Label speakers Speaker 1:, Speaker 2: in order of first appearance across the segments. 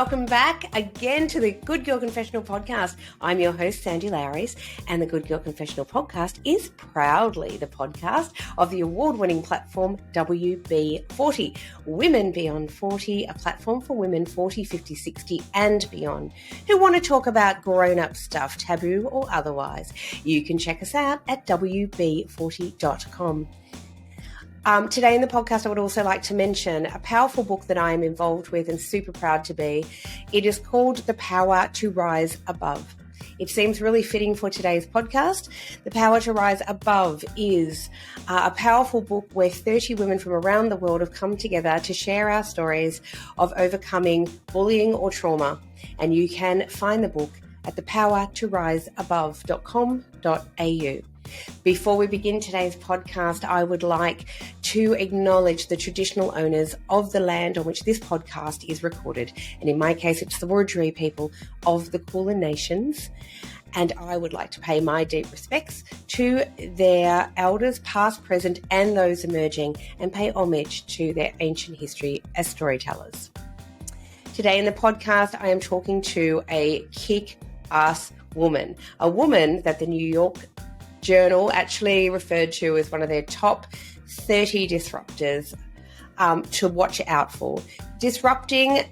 Speaker 1: welcome back again to the Good Girl Confessional podcast. I'm your host, Sandy Lowrys, and the Good Girl Confessional podcast is proudly the podcast of the award-winning platform WB40, Women Beyond 40, a platform for women 40, 50, 60 and beyond who want to talk about grown-up stuff, taboo or otherwise. You can check us out at wb40.com. Today in the podcast, I would also like to mention a powerful book that I am involved with and super proud to be. It is called The Power to Rise Above. It seems really fitting for today's podcast. The Power to Rise Above is a powerful book where 30 women from around the world have come together to share our stories of overcoming bullying or trauma. And you can find the book at thepowertoriseabove.com.au. Before we begin today's podcast, I would like to acknowledge the traditional owners of the land on which this podcast is recorded. And in my case, it's the Wurundjeri people of the Kulin Nations. And I would like to pay my deep respects to their elders, past, present, and those emerging, and pay homage to their ancient history as storytellers. Today in the podcast, I am talking to a kick-ass woman, a woman that the New York Journal actually referred to as one of their top 30 disruptors to watch out for. Disrupting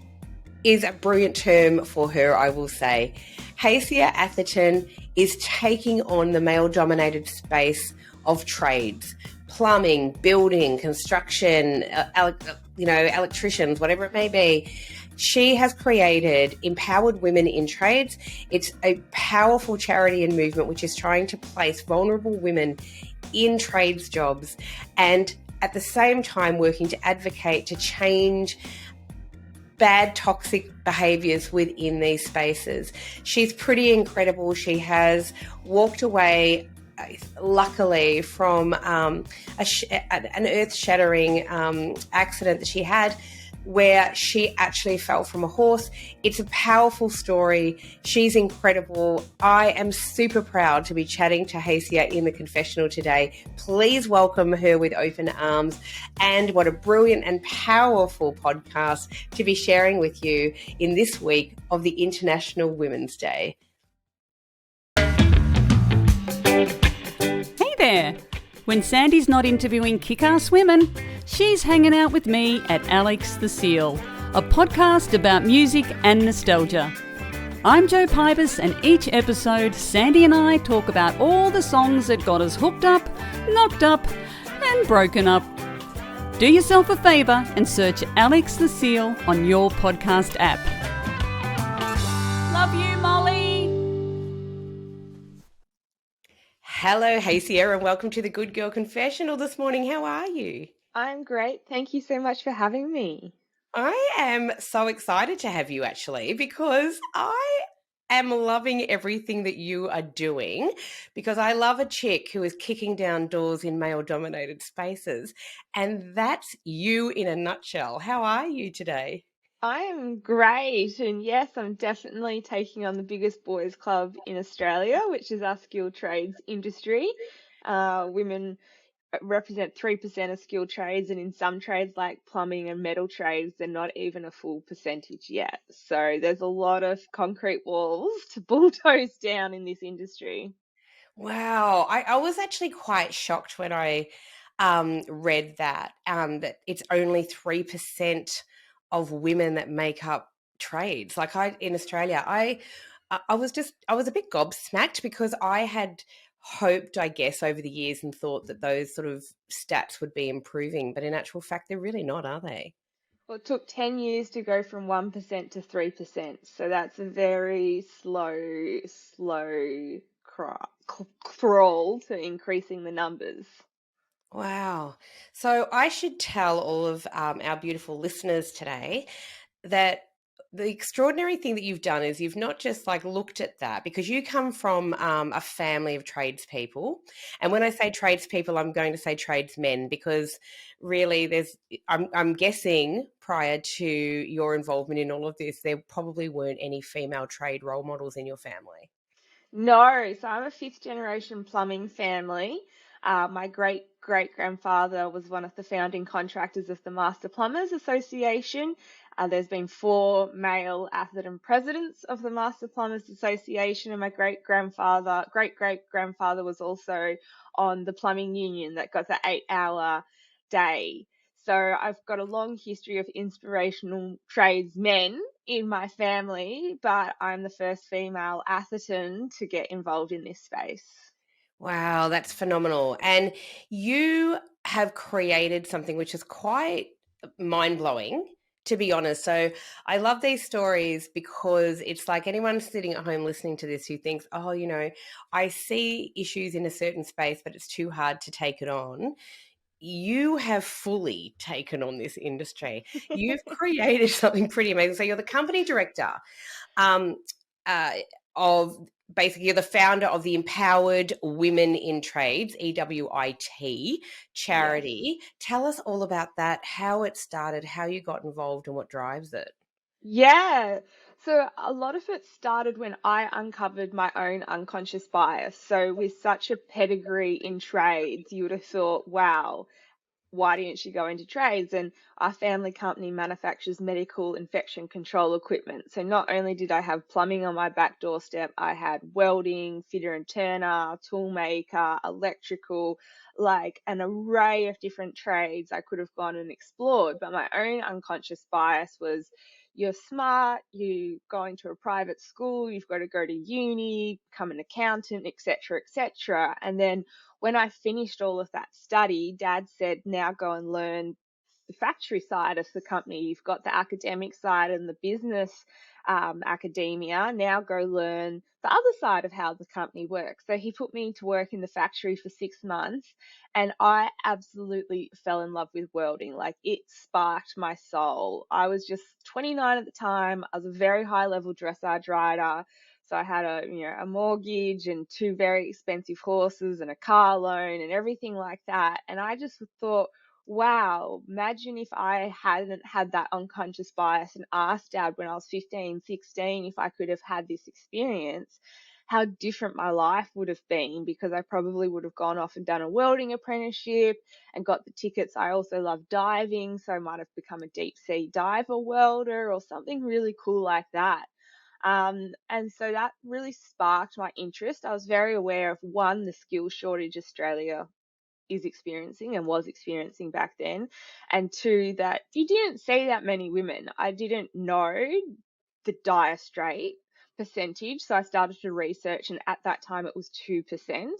Speaker 1: is a brilliant term for her, I will say. Hacia Atherton is taking on the male-dominated space of trades, plumbing, building, construction, electricians, whatever it may be. She has created Empowered Women in Trades. It's a powerful charity and movement which is trying to place vulnerable women in trades jobs and at the same time working to advocate to change bad toxic behaviours within these spaces. She's pretty incredible. She has walked away luckily from an earth-shattering accident that she had where she actually fell from a horse. It's a powerful story. She's incredible. I am super proud to be chatting to Hacia in the confessional today. Please welcome her with open arms. And what a brilliant and powerful podcast to be sharing with you in this week of the International Women's Day.
Speaker 2: Hey there. When Sandy's not interviewing kick-ass women, she's hanging out with me at Alex the Seal, a podcast about music and nostalgia. I'm Jo Pybus, and each episode, Sandy and I talk about all the songs that got us hooked up, knocked up, and broken up. Do yourself a favour and search Alex the Seal on your podcast app. Love you, Molly.
Speaker 1: Hello, Hacia, and welcome to the Good Girl Confessional this morning. How are you?
Speaker 3: I'm great. Thank you so much for having me.
Speaker 1: I am so excited to have you actually because I am loving everything that you are doing because I love a chick who is kicking down doors in male-dominated spaces, and that's you in a nutshell. How are you today?
Speaker 3: I am great, and yes, I'm definitely taking on the biggest boys' club in Australia, which is our skilled trades industry. Women represent 3% of skilled trades, and in some trades like plumbing and metal trades, they're not even a full percentage yet. So there's a lot of concrete walls to bulldoze down in this industry.
Speaker 1: Wow. I was actually quite shocked when I read that it's only 3% of women that make up trades. Like in Australia, I was a bit gobsmacked because I had hoped, I guess, over the years and thought that those sort of stats would be improving, but in actual fact, they're really not, are they?
Speaker 3: Well, it took 10 years to go from 1% to 3%. So that's a very slow crawl to increasing the numbers.
Speaker 1: Wow. So I should tell all of our beautiful listeners today that the extraordinary thing that you've done is you've not just like looked at that because you come from a family of tradespeople. And when I say tradespeople, I'm going to say tradesmen because really I'm guessing prior to your involvement in all of this, there probably weren't any female trade role models in your family.
Speaker 3: No, so I'm a fifth generation plumbing family. My great-great-grandfather was one of the founding contractors of the Master Plumbers Association. There's been 4 male Atherton presidents of the Master Plumbers Association, and my great-great-grandfather was also on the plumbing union that got the 8-hour day. So I've got a long history of inspirational tradesmen in my family, but I'm the first female Atherton to get involved in this space.
Speaker 1: Wow, that's phenomenal. And you have created something which is quite mind-blowing, to be honest. So I love these stories because it's like anyone sitting at home listening to this who thinks, oh, I see issues in a certain space, but it's too hard to take it on. You have fully taken on this industry. You've created something pretty amazing. So you're the company director um, uh, of basically you're the founder of the Empowered Women in Trades, EWIT charity.
Speaker 3: Yes.
Speaker 1: Tell us all about that, how it started, how you got involved, and what drives it.
Speaker 3: Yeah. So a lot of it started when I uncovered my own unconscious bias. So with such a pedigree in trades, you would have thought, wow, why didn't she go into trades? And our family company manufactures medical infection control equipment. So not only did I have plumbing on my back doorstep, I had welding, fitter and turner, tool maker, electrical, like an array of different trades I could have gone and explored. But my own unconscious bias was, you're smart, you going to a private school, you've got to go to uni, become an accountant, etc., etc. And then when I finished all of that study, Dad said, now go and learn the factory side of the company. You've got the academic side and the business academia. Now go learn the other side of how the company works. So he put me to work in the factory for 6 months, and I absolutely fell in love with welding. Like, it sparked my soul. I was just 29 at the time. I was a very high level dressage rider. So I had a mortgage and 2 very expensive horses and a car loan and everything like that. And I just thought, wow, imagine if I hadn't had that unconscious bias and asked Dad when I was 15, 16 if I could have had this experience, how different my life would have been, because I probably would have gone off and done a welding apprenticeship and got the tickets. I also love diving, so I might have become a deep sea diver welder or something really cool like that. And so that really sparked my interest. I was very aware of, one, the skill shortage Australia is experiencing and was experiencing back then, and 2, that you didn't see that many women. I didn't know the dire straight percentage, so I started to research, and at that time it was 2%.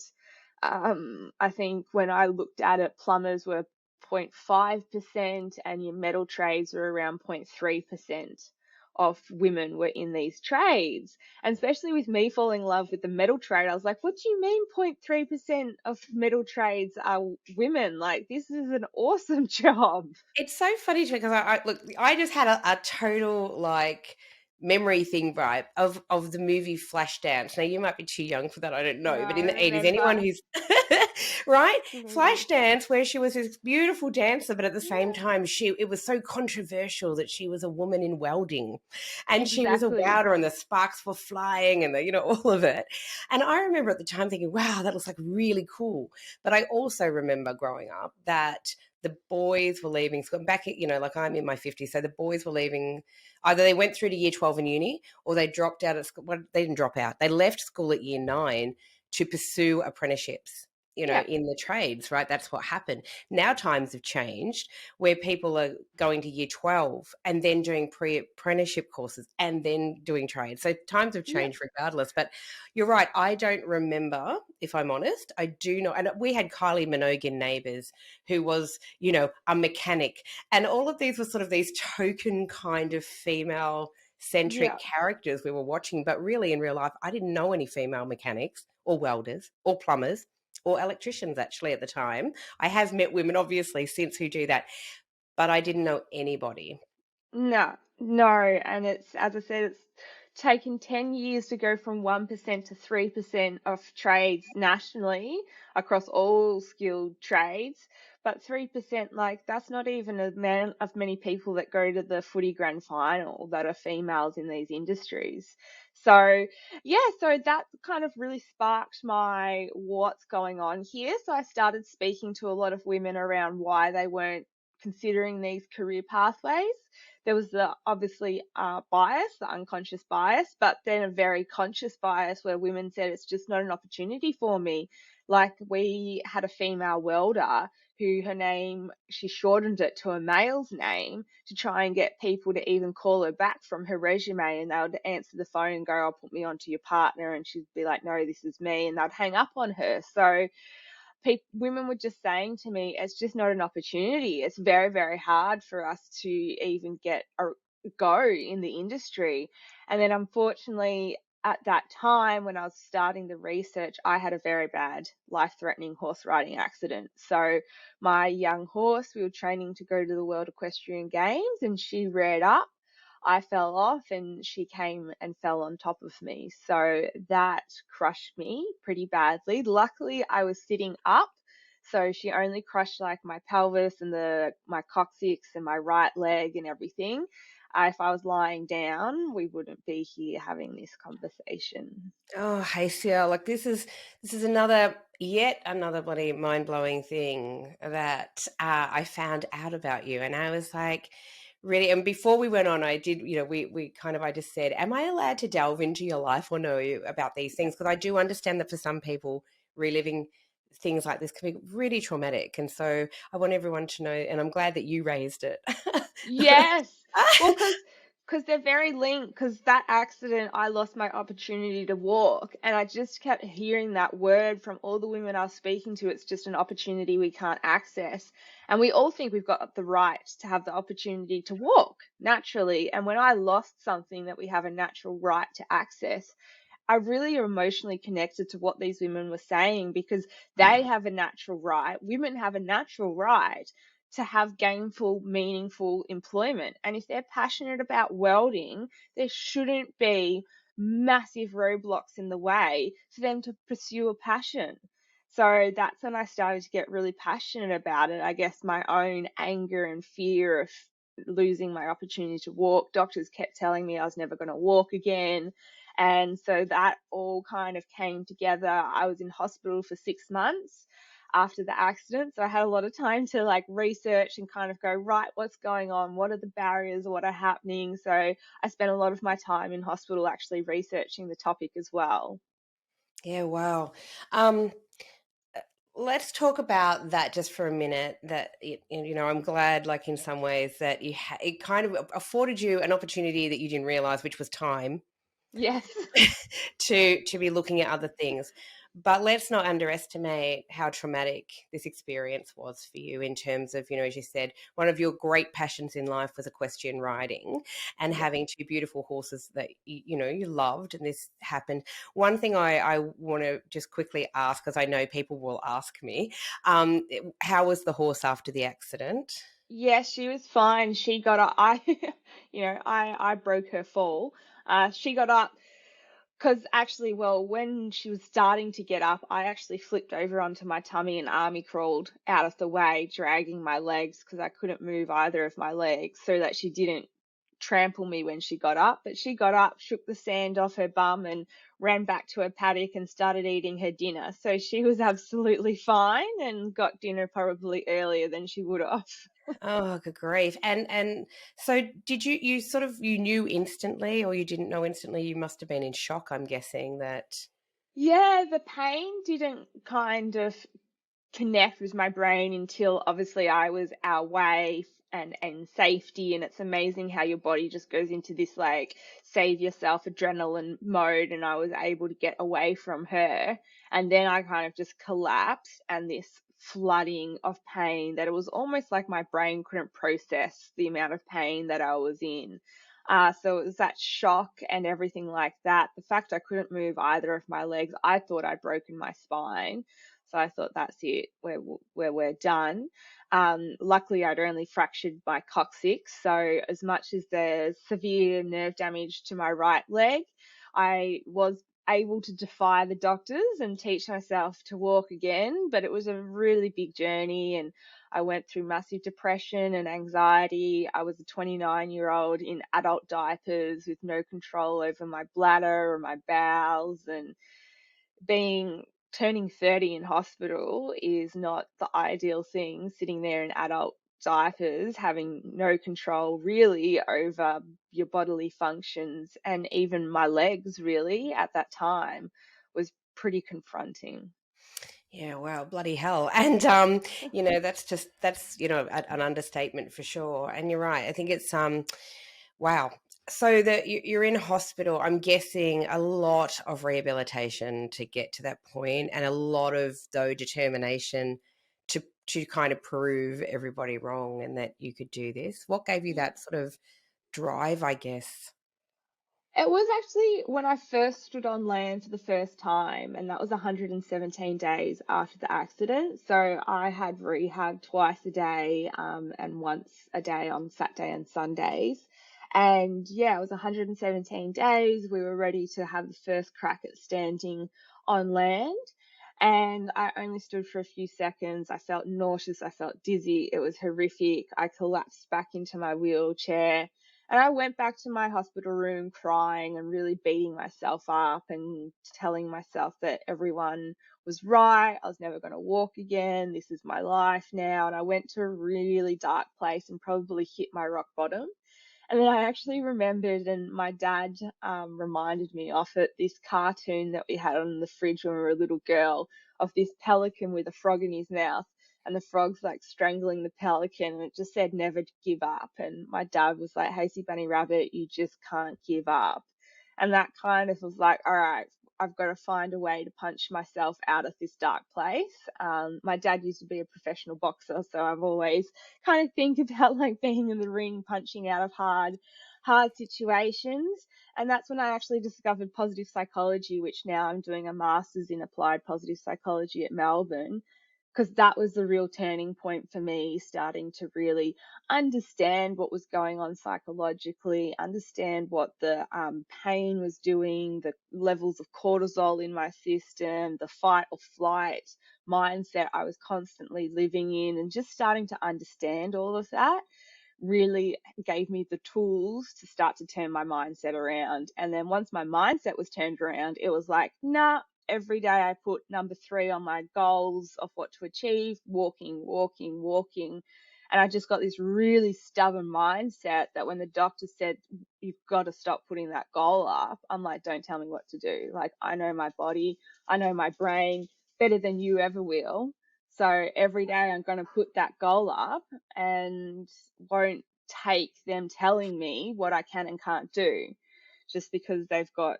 Speaker 3: I think when I looked at it, plumbers were 0.5% and your metal trades were around 0.3% of women were in these trades. And especially with me falling in love with the metal trade, I was like, what do you mean 0.3% of metal trades are women? Like, this is an awesome job.
Speaker 1: It's so funny to me because I look, I just had a total like memory thing, right, of the movie Flashdance. Now you might be too young for that, I don't
Speaker 3: No,
Speaker 1: know, but
Speaker 3: I
Speaker 1: in the 80s, anyone
Speaker 3: remember.
Speaker 1: who's right,
Speaker 3: Absolutely.
Speaker 1: Flashdance, where she was this beautiful dancer, but at the same
Speaker 3: Yeah,
Speaker 1: time, it was so controversial that she was a woman in welding, and she was a
Speaker 3: exactly.
Speaker 1: welder, and the sparks were flying, and all of it. And I remember at the time thinking, wow, that looks like really cool. But I also remember growing up that the boys were leaving school back, like I'm in my 50s. So the boys were leaving, either they went through to year 12 in uni or they dropped out of school. Well, they didn't drop out. They left school at year 9 to pursue apprenticeships,
Speaker 3: Yeah.
Speaker 1: in the trades, right? That's what happened. Now times have changed where people are going to year 12 and then doing pre-apprenticeship courses and then doing trades. So times have
Speaker 3: Yeah.
Speaker 1: changed regardless. But you're right. I don't remember, if I'm honest. I do not. And we had Kylie Minogue neighbours who was, a mechanic. And all of these were sort of these token kind of female centric
Speaker 3: Yeah.
Speaker 1: characters we were watching. But really, in real life, I didn't know any female mechanics or welders or plumbers or electricians actually at the time. I have met women, obviously, since who do that, but I didn't know anybody.
Speaker 3: No, no. And it's, as I said, it's taken 10 years to go from 1% to 3% of trades nationally across all skilled trades. But 3%, like, that's not even a man of many people that go to the footy grand final that are females in these industries. So, yeah, so that kind of really sparked my what's going on here. So I started speaking to a lot of women around why they weren't considering these career pathways. There was the obviously bias, the unconscious bias, but then a very conscious bias where women said it's just not an opportunity for me. Like, we had a female welder who her name, she shortened it to a male's name to try and get people to even call her back from her resume, and they would answer the phone and go, "I'll put me onto your partner," and she'd be like, "No, this is me," and they'd hang up on her. So women were just saying to me, it's just not an opportunity. It's very, very hard for us to even get a go in the industry. And then unfortunately, at that time when I was starting the research, I had a very bad life-threatening horse riding accident. So my young horse, we were training to go to the World Equestrian Games, and she reared up. I fell off and she came and fell on top of me. So that crushed me pretty badly. Luckily, I was sitting up. So she only crushed like my pelvis and my coccyx and my right leg and everything. If I was lying down, we wouldn't be here having this conversation.
Speaker 1: Oh, Hacia, like this is yet another bloody mind-blowing thing that I found out about you. And I was like, really, and before we went on, I did, I just said, am I allowed to delve into your life or know you about these things? Because I do understand that for some people, reliving things like this can be really traumatic. And so I want everyone to know, and I'm glad that you raised it.
Speaker 3: Yes. Well, because they're very linked. Because that accident, I lost my opportunity to walk, and I just kept hearing that word from all the women I was speaking to. It's just an opportunity we can't access, and we all think we've got the right to have the opportunity to walk naturally. And when I lost something that we have a natural right to access, I really emotionally connected to what these women were saying, because they have a natural right. Women have a natural right to have gainful, meaningful employment. And if they're passionate about welding, there shouldn't be massive roadblocks in the way for them to pursue a passion. So that's when I started to get really passionate about it. I guess my own anger and fear of losing my opportunity to walk. Doctors kept telling me I was never going to walk again. And so that all kind of came together. I was in hospital for 6 months after the accident. So I had a lot of time to like research and kind of go, right, what's going on? What are the barriers? What are happening? So I spent a lot of my time in hospital actually researching the topic as well.
Speaker 1: Yeah, wow. Um, let's talk about that just for a minute. I'm glad, like in some ways, that it kind of afforded you an opportunity that you didn't realize, which was time
Speaker 3: Yes.
Speaker 1: to be looking at other things. But let's not underestimate how traumatic this experience was for you in terms of, as you said, one of your great passions in life was equestrian riding and
Speaker 3: Yeah.
Speaker 1: having two beautiful horses that, you loved, and this happened. One thing I want to just quickly ask, because I know people will ask me, how was the horse after the accident?
Speaker 3: Yeah, she was fine. She got up. I broke her fall. She got up. Because actually, well, when she was starting to get up, I actually flipped over onto my tummy and army crawled out of the way, dragging my legs because I couldn't move either of my legs, so that she didn't trample me when she got up. But she got up, shook the sand off her bum, and ran back to her paddock and started eating her dinner. So she was absolutely fine and got dinner probably earlier than she would have.
Speaker 1: Oh, good grief. And so did you knew instantly, or you didn't know instantly? You must have been in shock, I'm guessing that.
Speaker 3: Yeah, the pain didn't kind of connect with my brain until obviously I was away and safety, and it's amazing how your body just goes into this like save yourself adrenaline mode, and I was able to get away from her, and then I kind of just collapsed, and this flooding of pain that it was almost like my brain couldn't process the amount of pain that I was in. So it was that shock and everything like that. The fact I couldn't move either of my legs, I thought I'd broken my spine. So I thought, that's it, we're done. Luckily, I'd only fractured my coccyx. So as much as there's severe nerve damage to my right leg, I was able to defy the doctors and teach myself to walk again. But it was a really big journey, and I went through massive depression and anxiety. I was a 29-year-old in adult diapers with no control over my bladder or my bowels, and turning 30 in hospital is not the ideal thing, sitting there in adult diapers, having no control really over your bodily functions, and even my legs really at that time was pretty confronting.
Speaker 1: Yeah, wow, bloody hell. And that's an understatement for sure. And you're right. I think it's wow. So that you're in hospital, I'm guessing a lot of rehabilitation to get to that point, and a lot of though determination to kind of prove everybody wrong and that you could do this. What gave you that sort of drive, I guess?
Speaker 3: It was actually when I first stood on land for the first time, and that was 117 days after the accident. So I had rehab twice a day, and once a day on Saturday and Sundays. And yeah, it was 117 days. We were ready to have the first crack at standing on land. And I only stood for a few seconds. I felt nauseous. I felt dizzy. It was horrific. I collapsed back into my wheelchair. And I went back to my hospital room crying and really beating myself up and telling myself that everyone was right. I was never going to walk again. This is my life now. And I went to a really dark place and probably hit my rock bottom. And then I actually remembered, and my dad reminded me of it, this cartoon that we had on the fridge when we were a little girl, of this pelican with a frog in his mouth, and the frog's like strangling the pelican, and it just said never give up. And my dad was like, Hasty Bunny Rabbit, you just can't give up. And that kind of was like, all right, I've got to find a way to punch myself out of this dark place. My dad used to be a professional boxer, so I've always kind of think about like being in the ring, punching out of hard situations. And that's when I actually discovered positive psychology, which now I'm doing a master's in applied positive psychology at Melbourne, because that was the real turning point for me, starting to really understand what was going on psychologically, understand what the pain was doing, the levels of cortisol in my system, the fight or flight mindset I was constantly living in, and just starting to understand all of that really gave me the tools to start to turn my mindset around. And then once my mindset was turned around, it was like, nah, every day I put number 3 on my goals of what to achieve, walking, walking, walking. And I just got this really stubborn mindset that when the doctor said, you've got to stop putting that goal up, I'm like, don't tell me what to do. Like, I know my body, I know my brain better than you ever will. So every day I'm going to put that goal up and won't take them telling me what I can and can't do, just because they've got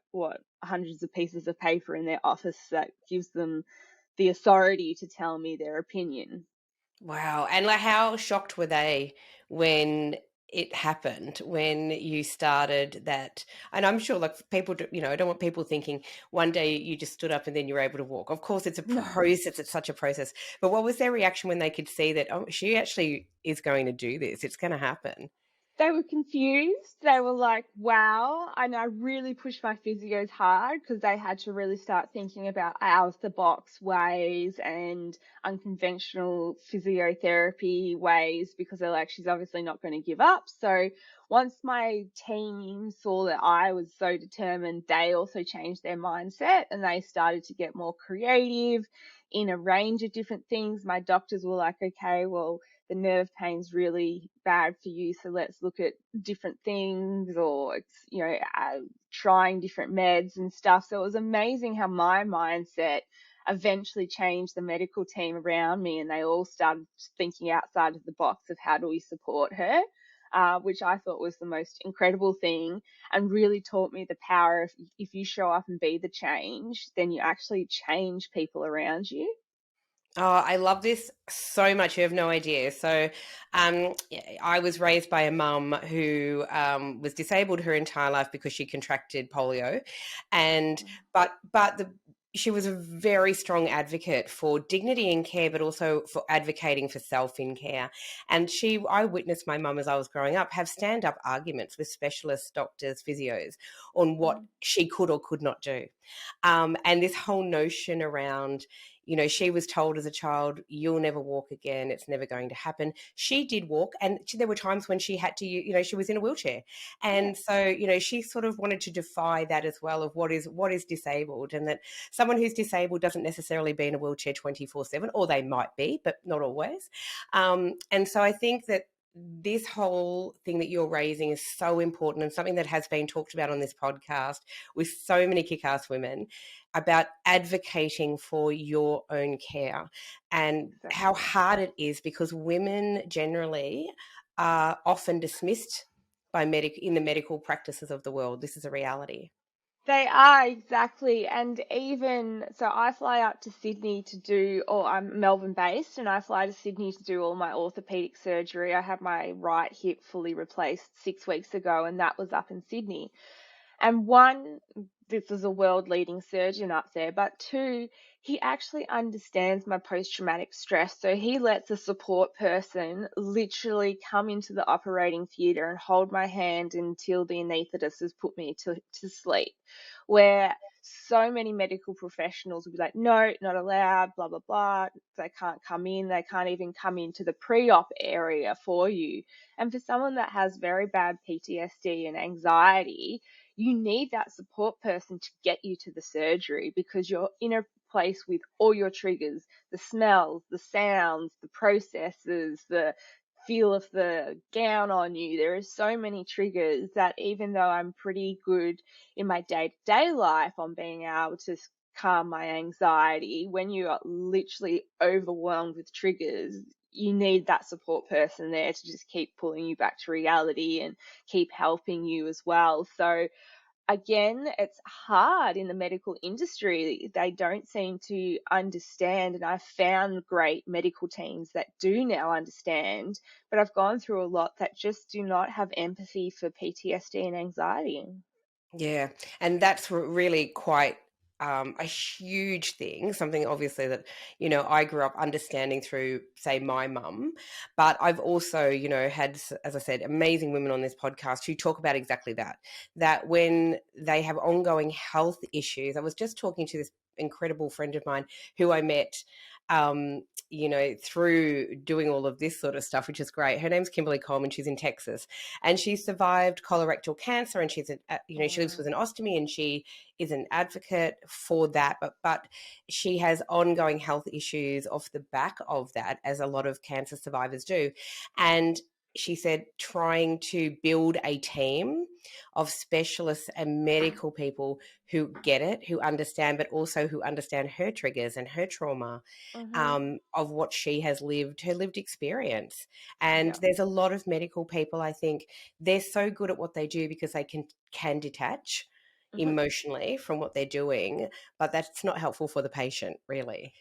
Speaker 3: hundreds of pieces of paper in their office that gives them the authority to tell me their opinion.
Speaker 1: Wow. And like, how shocked were they when it happened, when you started that? And I'm sure like people, I don't want people thinking one day you just stood up and then you're able to walk. Of course, it's a
Speaker 3: No.
Speaker 1: process. It's such a process. But what was their reaction when they could see that, oh, she actually is going to do this? It's going to happen.
Speaker 3: They were confused. They were like, wow. And I really pushed my physios hard because they had to really start thinking about out of the box ways and unconventional physiotherapy ways, because they're like, she's obviously not going to give up. So once my team saw that I was so determined, they also changed their mindset and they started to get more creative in a range of different things. My doctors were like, okay, well, the nerve pain's really bad for you, so let's look at different things, or trying different meds and stuff. So it was amazing how my mindset eventually changed the medical team around me, and they all started thinking outside of the box of how do we support her, which I thought was the most incredible thing, and really taught me the power of, if you show up and be the change, then you actually change people around you.
Speaker 1: Oh, I love this so much. You have no idea. So, I was raised by a mum who was disabled her entire life because she contracted polio, and she was a very strong advocate for dignity in care, but also for advocating for self in care. And I witnessed my mum as I was growing up have stand-up arguments with specialist doctors, physios, on what she could or could not do. And this whole notion around, she was told as a child, you'll never walk again. It's never going to happen. She did walk, and there were times when she had to, she was in a wheelchair. And so, she sort of wanted to defy that as well, of what is disabled, and that someone who's disabled doesn't necessarily be in a wheelchair 24/7, or they might be, but not always. And so I think that this whole thing that you're raising is so important, and something that has been talked about on this podcast with so many kick-ass women, about advocating for your own care, and how hard it is, because women generally are often dismissed in the medical practices of the world. This is a reality.
Speaker 3: They are, exactly. And even so, I fly up to Sydney or I'm Melbourne based, and I fly to Sydney to do all my orthopedic surgery. I had my right hip fully replaced 6 weeks ago, and that was up in Sydney. And one, this is a world leading surgeon up there, but two, he actually understands my post traumatic stress. So he lets a support person literally come into the operating theatre and hold my hand until the anaesthetist has put me to sleep. Where so many medical professionals will be like, no, not allowed, blah, blah, blah. They can't come in. They can't even come into the pre-op area for you. And for someone that has very bad PTSD and anxiety, you need that support person to get you to the surgery, because you're in a place with all your triggers, the smells, the sounds, the processes, the feel of the gown on you. There are so many triggers that even though I'm pretty good in my day-to-day life on being able to calm my anxiety, when you are literally overwhelmed with triggers, you need that support person there to just keep pulling you back to reality and keep helping you as well. So again, it's hard in the medical industry. They don't seem to understand, and I've found great medical teams that do now understand, but I've gone through a lot that just do not have empathy for PTSD and anxiety.
Speaker 1: Yeah, and that's really quite a huge thing, something obviously that, I grew up understanding through, say, my mum. But I've also, had, as I said, amazing women on this podcast who talk about exactly that when they have ongoing health issues. I was just talking to this incredible friend of mine who I met through doing all of this sort of stuff, which is great. Her name's Kimberly Coleman. She's in Texas, and she survived colorectal cancer, and she lives with an ostomy, and she is an advocate for that. But she has ongoing health issues off the back of that, as a lot of cancer survivors do. And she said trying to build a team of specialists and medical people who get it, who understand, but also who understand her triggers and her trauma, of what she has lived, her lived experience. And there's a lot of medical people, I think, they're so good at what they do because they can detach emotionally from what they're doing, but that's not helpful for the patient, really.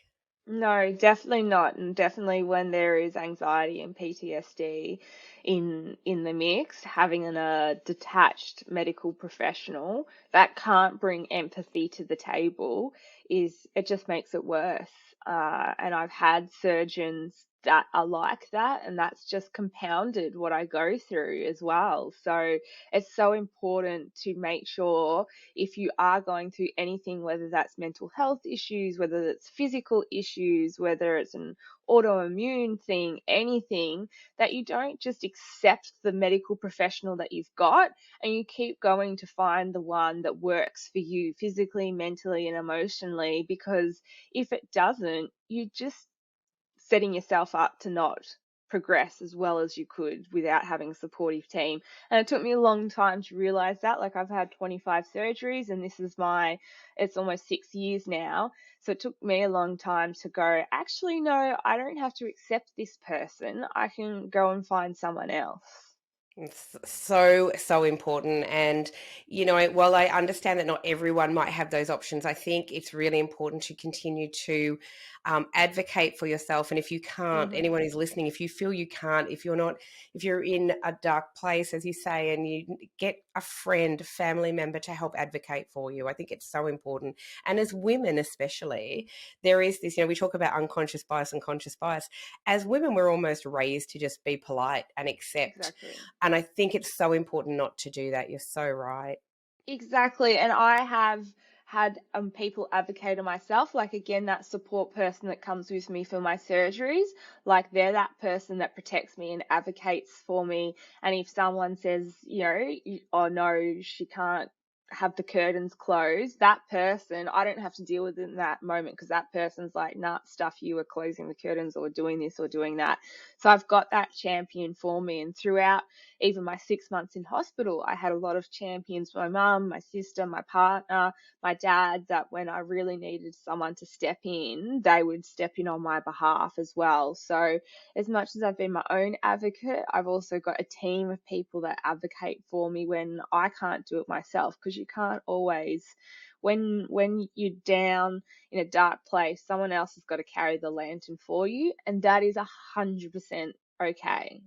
Speaker 3: No, definitely not. And definitely when there is anxiety and PTSD in the mix, having a detached medical professional that can't bring empathy to the table it just makes it worse. And I've had surgeons that are like that, and that's just compounded what I go through as well. So it's so important to make sure, if you are going through anything, whether that's mental health issues, whether it's physical issues, whether it's an autoimmune thing, anything, that you don't just accept the medical professional that you've got and you keep going to find the one that works for you physically, mentally, and emotionally, because if it doesn't, you just setting yourself up to not progress as well as you could without having a supportive team. And it took me a long time to realize that. Like, I've had 25 surgeries, and this is it's almost 6 years now. So it took me a long time to go, actually, no, I don't have to accept this person. I can go and find someone else.
Speaker 1: It's so important. And, while I understand that not everyone might have those options, I think it's really important to continue to advocate for yourself. And if you can't, anyone who's listening, if you feel you can't, if you're in a dark place, as you say, and you get a friend, family member to help advocate for you, I think it's so important. And as women especially, there is this, we talk about unconscious bias and conscious bias. As women, we're almost raised to just be polite and accept.
Speaker 3: Exactly.
Speaker 1: And I think it's so important not to do that. You're so right.
Speaker 3: Exactly. And I have had people advocate on myself. Like, again, that support person that comes with me for my surgeries, like they're that person that protects me and advocates for me. And if someone says, oh no, she can't have the curtains closed, that person, I don't have to deal with it in that moment, because that person's like, nah, stuff you, are closing the curtains or doing this or doing that. So I've got that champion for me. And throughout even my 6 months in hospital, I had a lot of champions, my mum, my sister, my partner, my dad, that when I really needed someone to step in, they would step in on my behalf as well. So as much as I've been my own advocate, I've also got a team of people that advocate for me when I can't do it myself, because you can't always, when you're down in a dark place, someone else has got to carry the lantern for you, and that is 100% okay.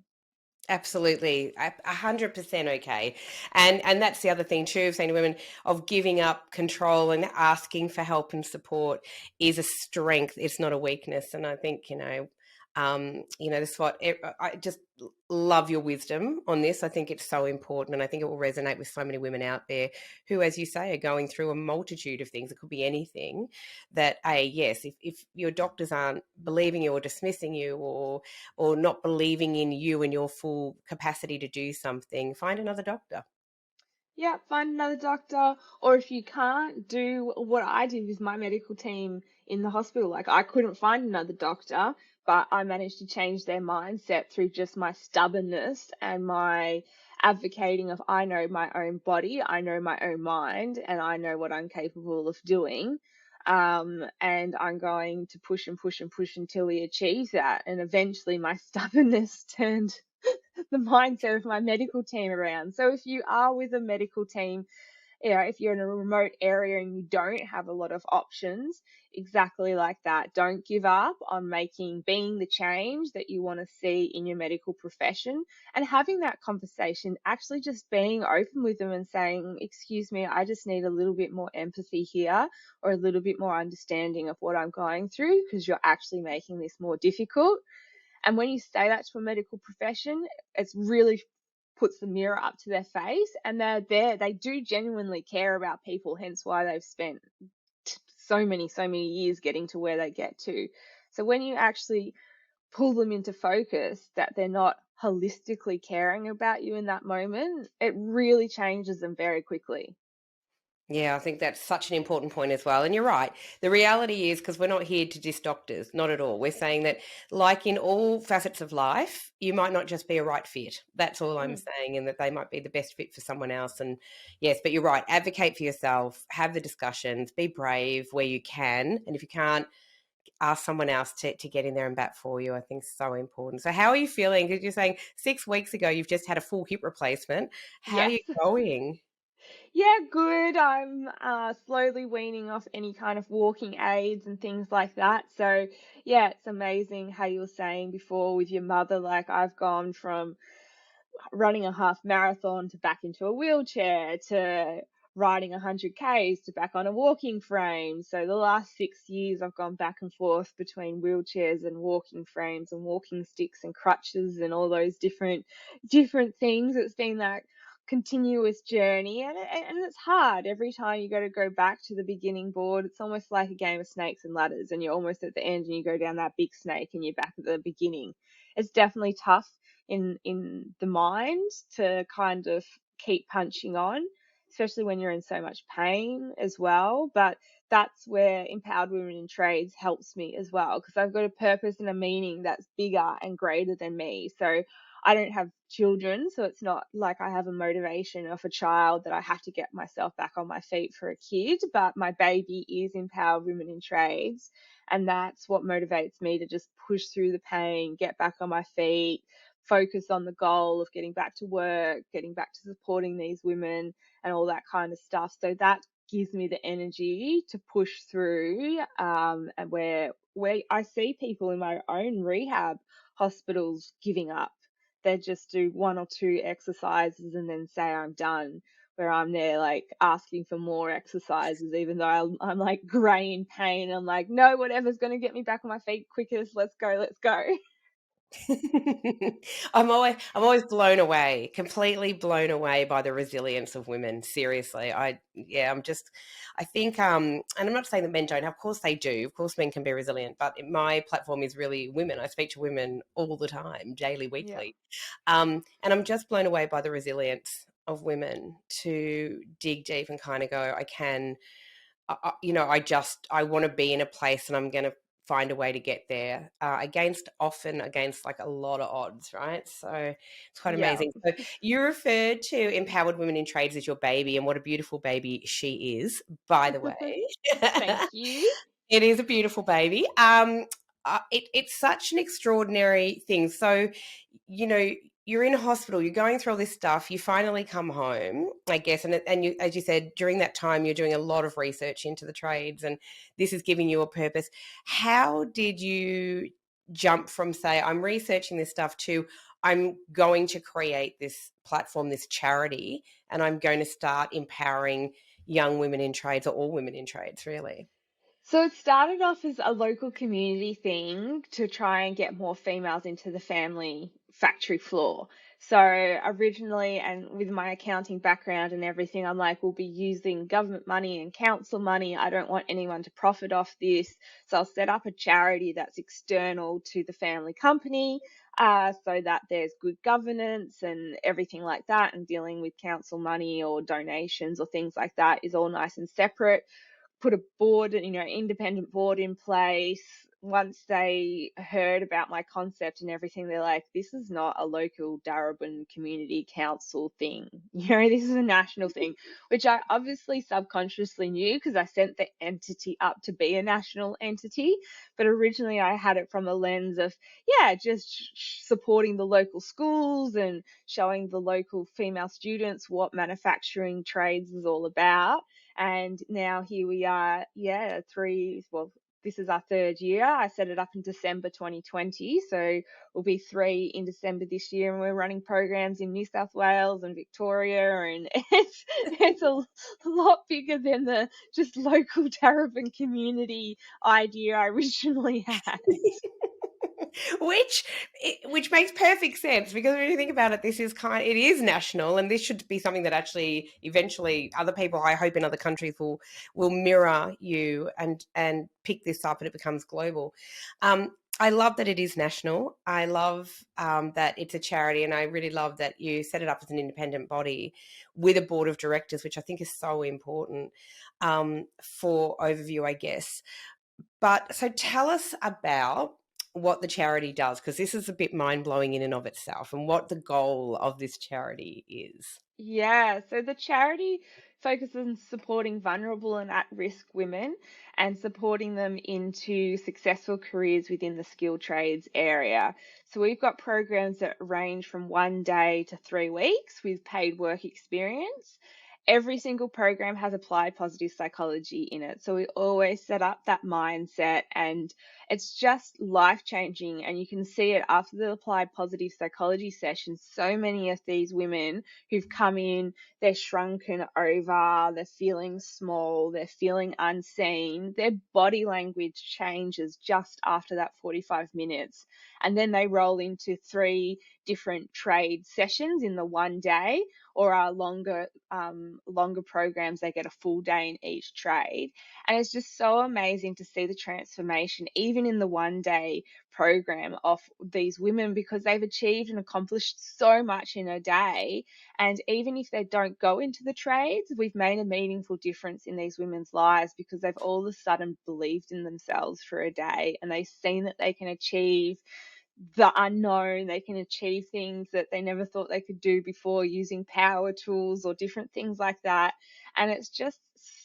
Speaker 1: Absolutely, 100% okay, and that's the other thing too of saying to women of giving up control and asking for help and support is a strength. It's not a weakness, and I think that's what I just love your wisdom on this. I think it's so important, and I think it will resonate with so many women out there who, as you say, are going through a multitude of things. It could be anything. That yes, if your doctors aren't believing you or dismissing you or not believing in you and your full capacity to do something, find another doctor.
Speaker 3: Yeah, find another doctor. Or if you can't, do what I did with my medical team in the hospital. Like, I couldn't find another doctor, but I managed to change their mindset through just my stubbornness and my advocating of, I know my own body, I know my own mind, and I know what I'm capable of doing. And I'm going to push and push and push until we achieve that. And eventually my stubbornness turned the mindset of my medical team around. So if you are with a medical team, if you're in a remote area and you don't have a lot of options, exactly like that, don't give up on being the change that you want to see in your medical profession, and having that conversation, actually just being open with them and saying, excuse me, I just need a little bit more empathy here, or a little bit more understanding of what I'm going through, because you're actually making this more difficult. And when you say that to a medical profession, it's really puts the mirror up to their face, and they do genuinely care about people, hence why they've spent so many years getting to where they get to. So when you actually pull them into focus, that they're not holistically caring about you in that moment, it really changes them very quickly.
Speaker 1: Yeah, I think that's such an important point as well. And you're right. The reality is, because we're not here to diss doctors, not at all. We're saying that, like in all facets of life, you might not just be a right fit. That's all I'm saying, and that they might be the best fit for someone else. And yes, but you're right. Advocate for yourself, have the discussions, be brave where you can. And if you can't, ask someone else to get in there and bat for you. I think is so important. So how are you feeling? Because you're saying 6 weeks ago, you've just had a full hip replacement. How are
Speaker 3: Yes.
Speaker 1: you going?
Speaker 3: Yeah, good. I'm slowly weaning off any kind of walking aids and things like that. So, yeah, it's amazing how you were saying before with your mother. Like, I've gone from running a half marathon to back into a wheelchair to riding 100 Ks to back on a walking frame. So the last 6 years, I've gone back and forth between wheelchairs and walking frames and walking sticks and crutches and all those different things. It's been that continuous journey, and it's hard every time you got to go back to the beginning board. It's almost like a game of snakes and ladders, and you're almost at the end and you go down that big snake and you're back at the beginning. It's definitely tough in the mind to kind of keep punching on, especially when you're in so much pain as well. But that's where Empowered Women in Trades helps me as well, because I've got a purpose and a meaning that's bigger and greater than me. So I don't have children, so it's not like I have a motivation of a child that I have to get myself back on my feet for a kid, but my baby is Empowered Women in Trades, and that's what motivates me to just push through the pain, get back on my feet, focus on the goal of getting back to work, getting back to supporting these women and all that kind of stuff. So that gives me the energy to push through, and where I see people in my own rehab hospitals giving up. They just do one or two exercises and then say, I'm done. Where I'm there like asking for more exercises, even though I'm like grey in pain. I'm like, no, whatever's going to get me back on my feet quickest, let's go.
Speaker 1: I'm always blown away, completely blown away by the resilience of women. Seriously. I think and I'm not saying that men don't, of course they do. Of course men can be resilient, but my platform is really women. I speak to women all the time, daily,
Speaker 3: Yeah.
Speaker 1: weekly. And I'm just blown away by the resilience of women to dig deep and kind of go, I can I want to be in a place and I'm going to find a way to get there against like a lot of odds, right? So it's quite
Speaker 3: Yeah.
Speaker 1: amazing. So you referred to empowered women in trades as your baby, and what a beautiful baby she is, by the way.
Speaker 3: Thank you.
Speaker 1: It is a beautiful baby. It's such an extraordinary thing. So, you know, you're in a hospital, you're going through all this stuff, you finally come home, I guess, and you, as you said, during that time, you're doing a lot of research into the trades, and this is giving you a purpose. How did you jump from, say, I'm researching this stuff to I'm going to create this platform, this charity, and I'm going to start empowering young women in trades, or all women in trades, really?
Speaker 3: So it started off as a local community thing to try and get more females into the family factory floor. So originally, and with my accounting background and everything, I'm like, we'll be using government money and council money. I don't want anyone to profit off this. So I'll set up a charity that's external to the family company, so that there's good governance and everything like that. And dealing with council money or donations or things like that is all nice and separate. Put a board, independent board in place. Once they heard about my concept and everything, they're like, this is not a local Darebin community council thing. This is a national thing, which I obviously subconsciously knew because I sent the entity up to be a national entity. But originally I had it from a lens of, just supporting the local schools and showing the local female students what manufacturing trades is all about. And now here we are, this is our third year. I set it up in December 2020. So we'll be 3 in December this year. And we're running programs in New South Wales and Victoria. And it's a lot bigger than the just local Darebin community idea I originally had.
Speaker 1: which which makes perfect sense, because when you think about it, it is national, and this should be something that actually eventually other people, I hope, in other countries will mirror you and pick this up, and it becomes global. I love that it is national. I love that it's a charity, and I really love that you set it up as an independent body with a board of directors, which I think is so important for overview, I guess. But so tell us about what the charity does, because this is a bit mind-blowing in and of itself, and what the goal of this charity is.
Speaker 3: Yeah, so the charity focuses on supporting vulnerable and at-risk women and supporting them into successful careers within the skilled trades area. So we've got programs that range from 1 day to 3 weeks with paid work experience. Every single program has applied positive psychology in it. So we always set up that mindset, and it's just life changing. And you can see it after the applied positive psychology sessions. So many of these women who've come in, they're shrunken over, they're feeling small, they're feeling unseen. Their body language changes just after that 45 minutes. And then they roll into 3 different trade sessions in the 1 day, or our longer programs, they get a full day in each trade. And it's just so amazing to see the transformation, even in the 1 day program, of these women, because they've achieved and accomplished so much in a day. And even if they don't go into the trades, we've made a meaningful difference in these women's lives, because they've all of a sudden believed in themselves for a day, and they've seen that they can achieve the unknown. They can achieve things that they never thought they could do before, using power tools or different things like that. And it's just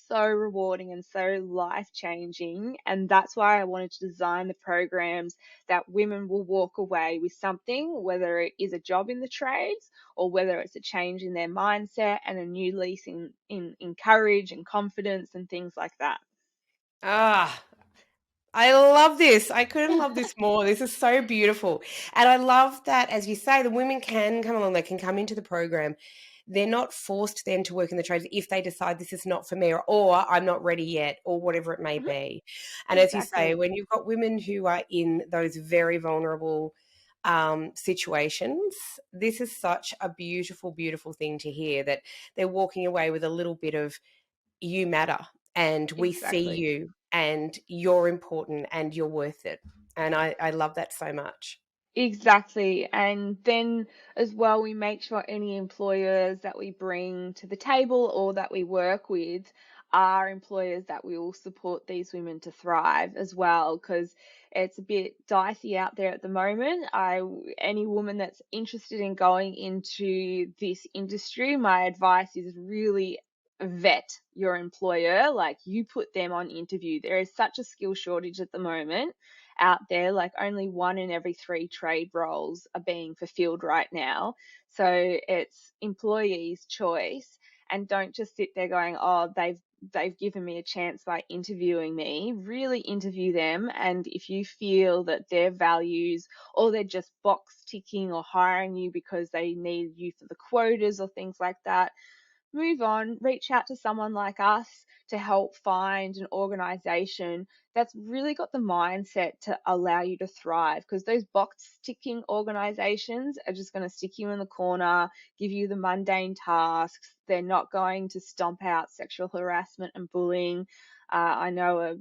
Speaker 3: so rewarding and so life changing. And that's why I wanted to design the programs that women will walk away with something, whether it is a job in the trades or whether it's a change in their mindset and a new lease in courage and confidence and things like that.
Speaker 1: Ah, I love this. I couldn't love this more. This is so beautiful. And I love that, as you say, the women can come along, they can come into the program. They're not forced then to work in the trades if they decide this is not for me, or I'm not ready yet, or whatever it may
Speaker 3: Mhm.
Speaker 1: be. And as you say,
Speaker 3: Exactly.
Speaker 1: when you've got women who are in those very vulnerable situations, this is such a beautiful, beautiful thing to hear, that they're walking away with a little bit of you matter, and we see
Speaker 3: Exactly.
Speaker 1: you, and you're important, and you're worth it. And I love that so much.
Speaker 3: Exactly. And then as well, we make sure any employers that we bring to the table or that we work with are employers that will support these women to thrive as well, because it's a bit dicey out there at the moment. Any woman that's interested in going into this industry, my advice is really vet your employer. Like, you put them on interview. There is such a skill shortage at the moment out there. Like, only 1 in every 3 trade roles are being fulfilled right now. So it's employees' choice, and don't just sit there going, oh, they've given me a chance by interviewing me. Really interview them, and if you feel that their values, or they're just box ticking or hiring you because they need you for the quotas or things like that, move on. Reach out to someone like us to help find an organization that's really got the mindset to allow you to thrive, because those box ticking organizations are just going to stick you in the corner, give you the mundane tasks. They're not going to stomp out sexual harassment and bullying. I know a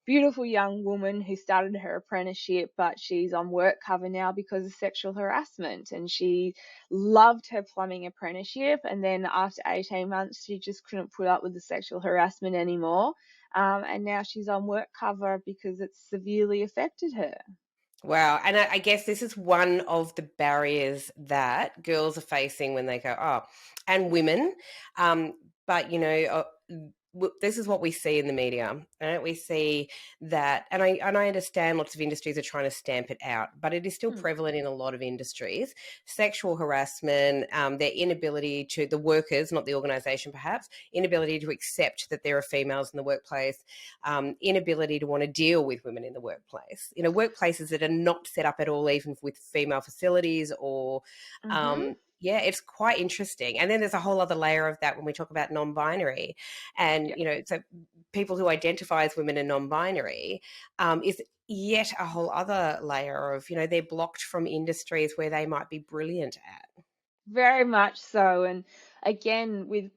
Speaker 3: beautiful young woman who started her apprenticeship, but she's on work cover now because of sexual harassment. And she loved her plumbing apprenticeship. And then after 18 months, she just couldn't put up with the sexual harassment anymore. And now she's on work cover because it's severely affected her.
Speaker 1: Wow. And I guess this is one of the barriers that girls are facing when they go, oh, and women. But, this is what we see in the media. Right? We see that, and I understand lots of industries are trying to stamp it out, but it is still prevalent in a lot of industries. Sexual harassment, their inability to, the workers, not the organisation perhaps, inability to accept that there are females in the workplace, inability to want to deal with women in the workplace. Workplaces that are not set up at all, even with female facilities or yeah, it's quite interesting. And then there's a whole other layer of that when we talk about non-binary. And, so people who identify as women and non-binary is yet a whole other layer of, they're blocked from industries where they might be brilliant at.
Speaker 3: Very much so. And again, with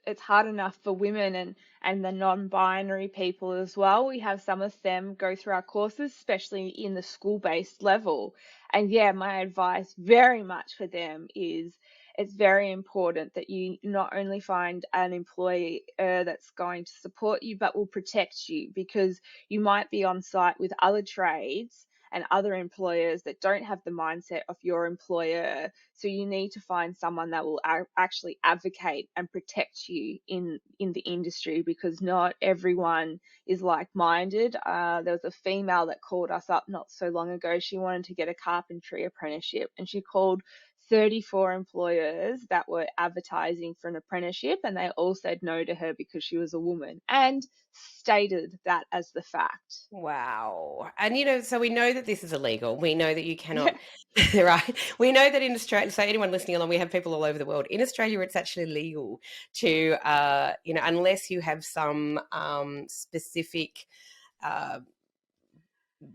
Speaker 3: it's hard enough for women and the non-binary people as well. We have some of them go through our courses, especially in the school-based level. And yeah, my advice very much for them is, it's very important that you not only find an employer that's going to support you, but will protect you, because you might be on site with other trades and other employers that don't have the mindset of your employer. So you need to find someone that will actually advocate and protect you in the industry, because not everyone is like-minded. There was a female that called us up not so long ago. She wanted to get a carpentry apprenticeship, and she called 34 employers that were advertising for an apprenticeship, and they all said no to her because she was a woman, and stated that as the fact.
Speaker 1: Wow. And, so we know that this is illegal. We know that you cannot,
Speaker 3: Yeah.
Speaker 1: right? We know that in Australia, so anyone listening along, we have people all over the world. In Australia, it's actually legal to, unless you have some specific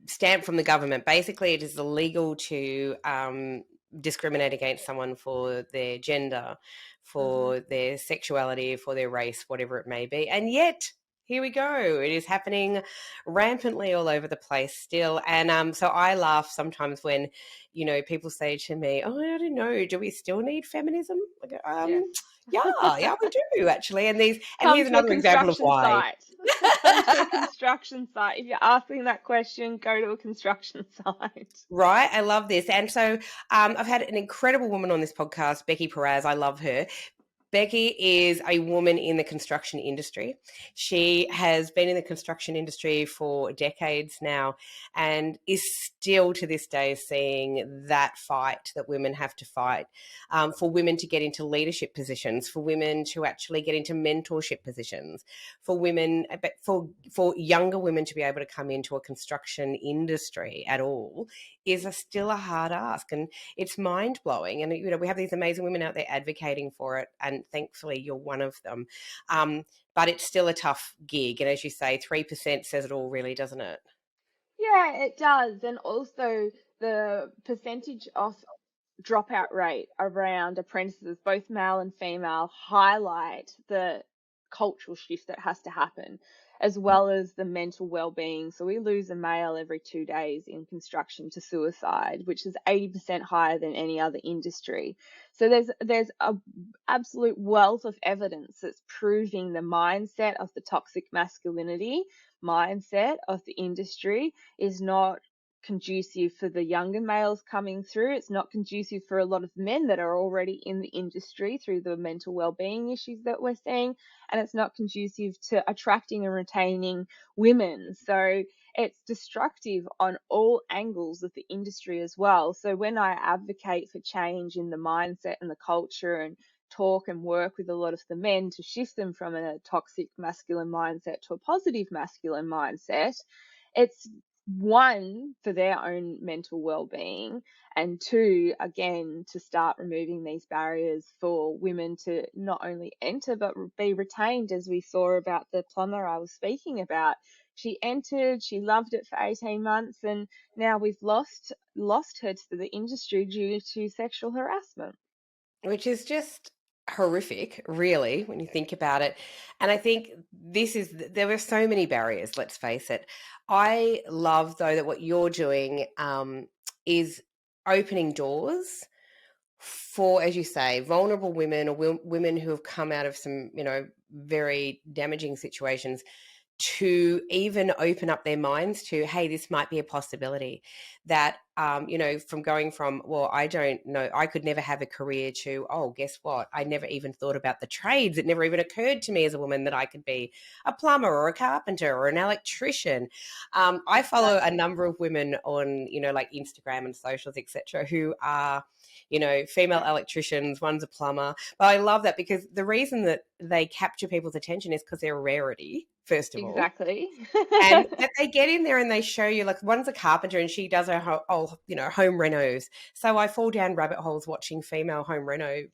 Speaker 1: stamp from the government. Basically, it is illegal to discriminate against someone for their gender, for their sexuality, for their race, whatever it may be. And yet, here we go. It is happening rampantly all over the place still. And so I laugh sometimes when, people say to me, oh, I don't know, do we still need feminism? I go, yeah, we do actually. And here's another example of why.
Speaker 3: Come to a construction site. If you're asking that question, go to a construction site.
Speaker 1: Right. I love this. And so I've had an incredible woman on this podcast, Becky Perez. I love her. Becky is a woman in the construction industry. She has been in the construction industry for decades now and is still to this day seeing that fight that women have to fight for women to get into leadership positions, for women to actually get into mentorship positions, for women, for younger women to be able to come into a construction industry at all is still a hard ask. And it's mind-blowing. And, we have these amazing women out there advocating for it, and thankfully you're one of them. But it's still a tough gig. And as you say, 3% says it all, really, doesn't it?
Speaker 3: Yeah, it does. And also the percentage of dropout rate around apprentices, both male and female, highlight the cultural shift that has to happen, as well as the mental well-being. So we lose a male every 2 days in construction to suicide, which is 80% higher than any other industry. So there's a absolute wealth of evidence that's proving the mindset of the toxic masculinity mindset of the industry is not conducive for the younger males coming through. It's not conducive for a lot of men that are already in the industry through the mental well-being issues that we're seeing, and it's not conducive to attracting and retaining women. So it's destructive on all angles of the industry as well. So when I advocate for change in the mindset and the culture and talk and work with a lot of the men to shift them from a toxic masculine mindset to a positive masculine mindset, it's one, for their own mental well-being, and two, again, to start removing these barriers for women to not only enter but be retained, as we saw about the plumber I was speaking about. She entered, she loved it for 18 months, and now we've lost her to the industry due to sexual harassment.
Speaker 1: Which is just horrific, really, when you think about it. And I think there were so many barriers, let's face it. I love, though, that what you're doing is opening doors for, as you say, vulnerable women or women who have come out of some, very damaging situations, to even open up their minds to, hey, this might be a possibility. That from going from, well, I don't know, I could never have a career, to, oh, guess what, I never even thought about the trades. It never even occurred to me as a woman that I could be a plumber or a carpenter or an electrician. I follow a number of women on like Instagram and socials, etc., who are female electricians. One's a plumber. But I love that, because the reason that they capture people's attention is because they're a rarity, first of all.
Speaker 3: Exactly.
Speaker 1: And that they get in there and they show you, like, one's a carpenter and she does her home renos. So I fall down rabbit holes watching female home reno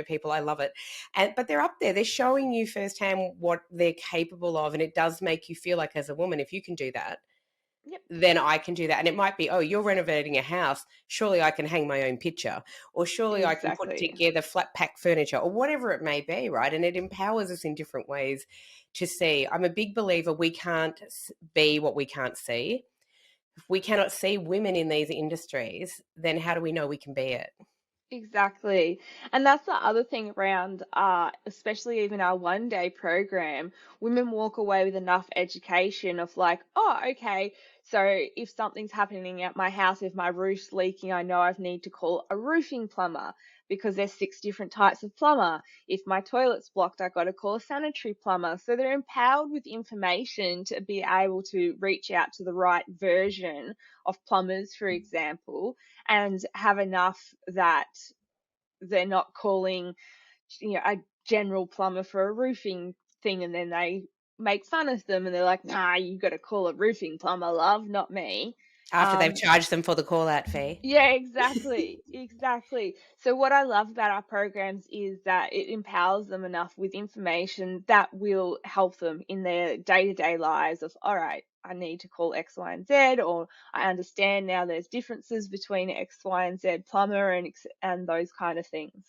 Speaker 1: people. I love it. But they're up there, they're showing you firsthand what they're capable of, and it does make you feel like, as a woman, if you can do that,
Speaker 3: Yep.
Speaker 1: then I can do that. And it might be, oh, you're renovating a house, surely I can hang my own picture, or surely I can put together flat pack furniture, or whatever it may be, right? And it empowers us in different ways to see. I'm a big believer we can't be what we can't see. If we cannot see women in these industries, then how do we know we can be it?
Speaker 3: Exactly. And that's the other thing around, especially even our 1 day program, women walk away with enough education of like, oh, okay, so if something's happening at my house, if my roof's leaking, I know I need to call a roofing plumber, because there's 6 different types of plumber. If my toilet's blocked, I got to call a sanitary plumber. So they're empowered with information to be able to reach out to the right version of plumbers, for example, and have enough that they're not calling, a general plumber for a roofing thing, and then they make fun of them and they're like, nah, you got to call a roofing plumber, love, not me.
Speaker 1: After they've charged them for the call-out fee.
Speaker 3: Yeah, exactly. Exactly. So what I love about our programs is that it empowers them enough with information that will help them in their day-to-day lives of, all right, I need to call X, Y, and Z, or I understand now there's differences between X, Y, and Z plumber and those kind of things.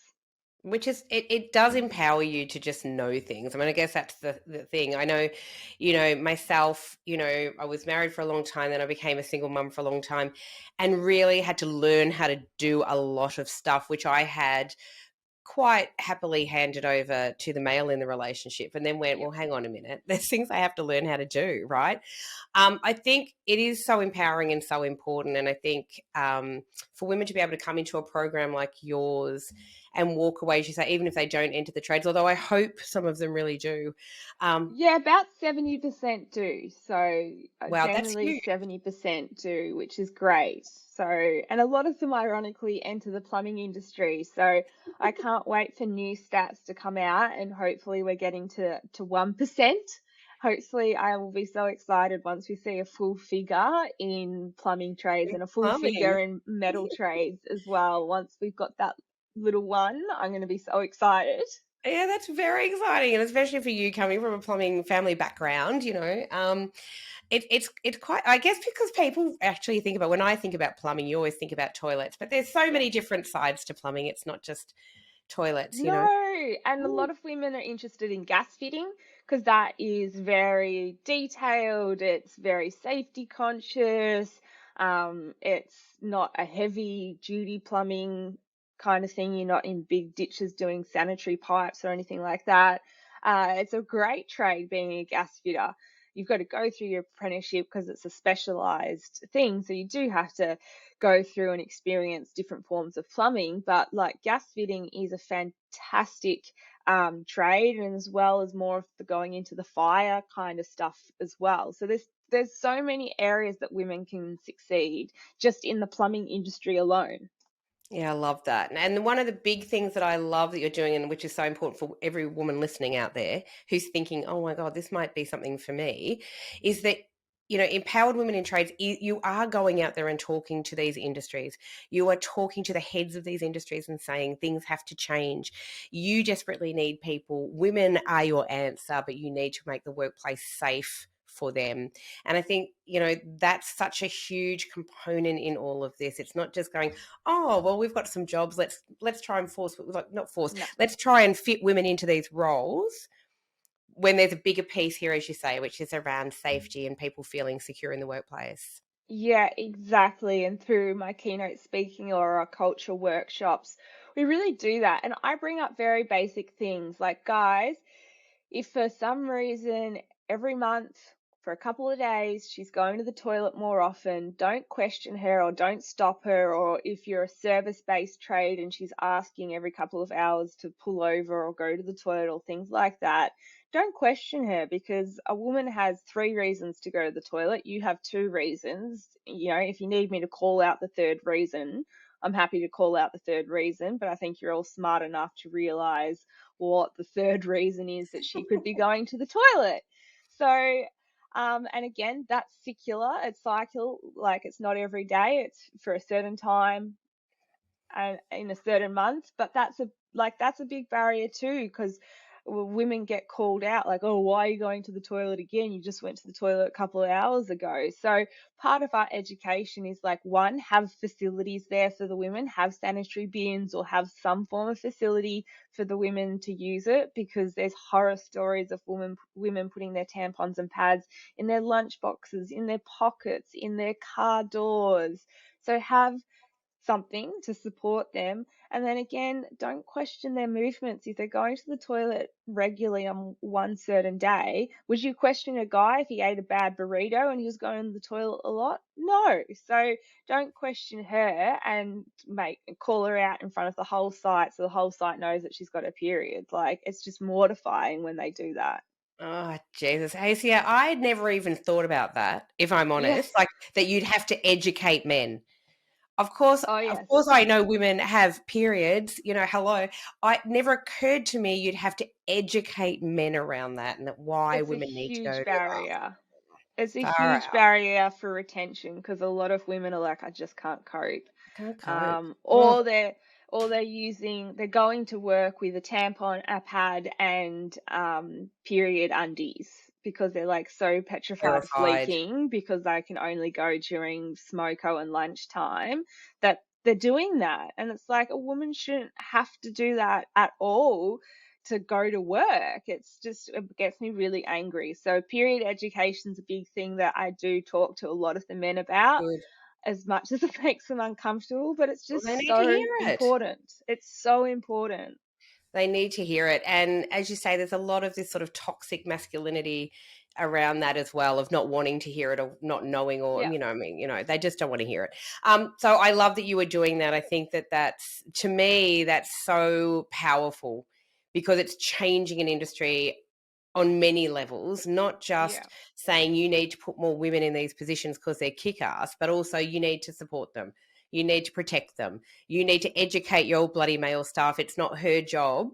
Speaker 1: Which is, it does empower you to just know things. I mean, I guess that's the thing. I know, myself, I was married for a long time, then I became a single mum for a long time, and really had to learn how to do a lot of stuff, which I had quite happily handed over to the male in the relationship, and then went, well, hang on a minute, there's things I have to learn how to do, right? I think it is so empowering and so important. And I think for women to be able to come into a program like yours and walk away, as you say, even if they don't enter the trades, although I hope some of them really do.
Speaker 3: Yeah, about 70% do. So
Speaker 1: Wow, that's
Speaker 3: generally
Speaker 1: huge.
Speaker 3: 70% do, which is great. So, and a lot of them ironically enter the plumbing industry. So I can't wait for new stats to come out, and hopefully we're getting to 1%. Hopefully I will be so excited once we see a full figure in plumbing trades and a full figure in metal trades as well. Once we've got that little one, I'm going to be so excited.
Speaker 1: Yeah, that's very exciting, and especially for you coming from a plumbing family background, it's quite. I guess because people actually think about when I think about plumbing, you always think about toilets, but there's so
Speaker 3: Yeah.
Speaker 1: many different sides to plumbing. It's not just toilets.
Speaker 3: No, and a
Speaker 1: Mm.
Speaker 3: lot of women are interested in gas fitting because that is very detailed, it's very safety conscious, it's not a heavy duty plumbing kind of thing. You're not in big ditches doing sanitary pipes or anything like that. It's a great trade being a gas fitter. You've got to go through your apprenticeship because it's a specialized thing, so you do have to go through and experience different forms of plumbing. But like gas fitting is a fantastic trade, and as well as more of the going into the fire kind of stuff as well. So there's so many areas that women can succeed just in the plumbing industry alone.
Speaker 1: Yeah, I love that. And one of the big things that I love that you're doing, and which is so important for every woman listening out there who's thinking, oh my God, this might be something for me, is that, empowered women in trades, you are going out there and talking to these industries. You are talking to the heads of these industries and saying things have to change. You desperately need people. Women are your answer, but you need to make the workplace safe for them. And I think, that's such a huge component in all of this. It's not just going, oh well, we've got some jobs, let's try and force, like, not force,
Speaker 3: No.
Speaker 1: let's try and fit women into these roles, when there's a bigger piece here, as you say, which is around safety and people feeling secure in the workplace.
Speaker 3: Yeah, exactly. And through my keynote speaking or our culture workshops, we really do that. And I bring up very basic things like, guys, if for some reason every month for a couple of days she's going to the toilet more often, don't question her or don't stop her. Or if you're a service-based trade and she's asking every couple of hours to pull over or go to the toilet or things like that, don't question her, because a woman has 3 reasons to go to the toilet. You have 2 reasons. If you need me to call out the third reason, I'm happy to call out the third reason, but I think you're all smart enough to realize what the third reason is that she could be going to the toilet. So, and again, that's secular, it's cycle, like it's not every day, it's for a certain time and in a certain month. But that's a big barrier too, because women get called out like, oh, why are you going to the toilet again? You just went to the toilet a couple of hours ago. So part of our education is like, one, have facilities there for the women, have sanitary bins or have some form of facility for the women to use it, because there's horror stories of women putting their tampons and pads in their lunch boxes, in their pockets, in their car doors. So have something to support them. And then again, don't question their movements. If they're going to the toilet regularly on one certain day, would you question a guy if he ate a bad burrito and he was going to the toilet a lot? No. So don't question her and call her out in front of the whole site so the whole site knows that she's got a period. Like, it's just mortifying when they do that.
Speaker 1: Oh, Jesus. Hey, see, I had never even thought about that, if I'm honest,
Speaker 3: Yes.
Speaker 1: like that you'd have to educate men. Of course,
Speaker 3: Oh,
Speaker 1: of
Speaker 3: yes.
Speaker 1: course, I know women have periods. Hello. It never occurred to me you'd have to educate men around that, and that why
Speaker 3: It's a
Speaker 1: women need to go to
Speaker 3: huge
Speaker 1: the
Speaker 3: barrier. It's a
Speaker 1: far
Speaker 3: huge
Speaker 1: out.
Speaker 3: barrier for retention, because a lot of women are like, I just can't cope.
Speaker 1: Can't cope. Oh,
Speaker 3: They're going to work with a tampon, a pad, and period undies, because they're like so petrified of
Speaker 1: terrified.
Speaker 3: leaking because they can only go during smoko and lunchtime, that they're doing that. And it's like, a woman shouldn't have to do that at all to go to work. It gets me really angry. So period education is a big thing that I do talk to a lot of the men about,
Speaker 1: Good.
Speaker 3: as much as it makes them uncomfortable, but it's
Speaker 1: Well, they
Speaker 3: just
Speaker 1: need to
Speaker 3: so
Speaker 1: hear it.
Speaker 3: important. It's so important.
Speaker 1: They need to hear it. And as you say, there's a lot of this sort of toxic masculinity around that as well, of not wanting to hear it or not knowing, or,
Speaker 3: Yeah.
Speaker 1: they just don't want to hear it. So I love that you were doing that. I think that's, to me, that's so powerful, because it's changing an industry on many levels, not
Speaker 3: Yeah.
Speaker 1: just saying you need to put more women in these positions because they're kick-ass, but also you need to support them. You need to protect them. You need to educate your bloody male staff. It's not her job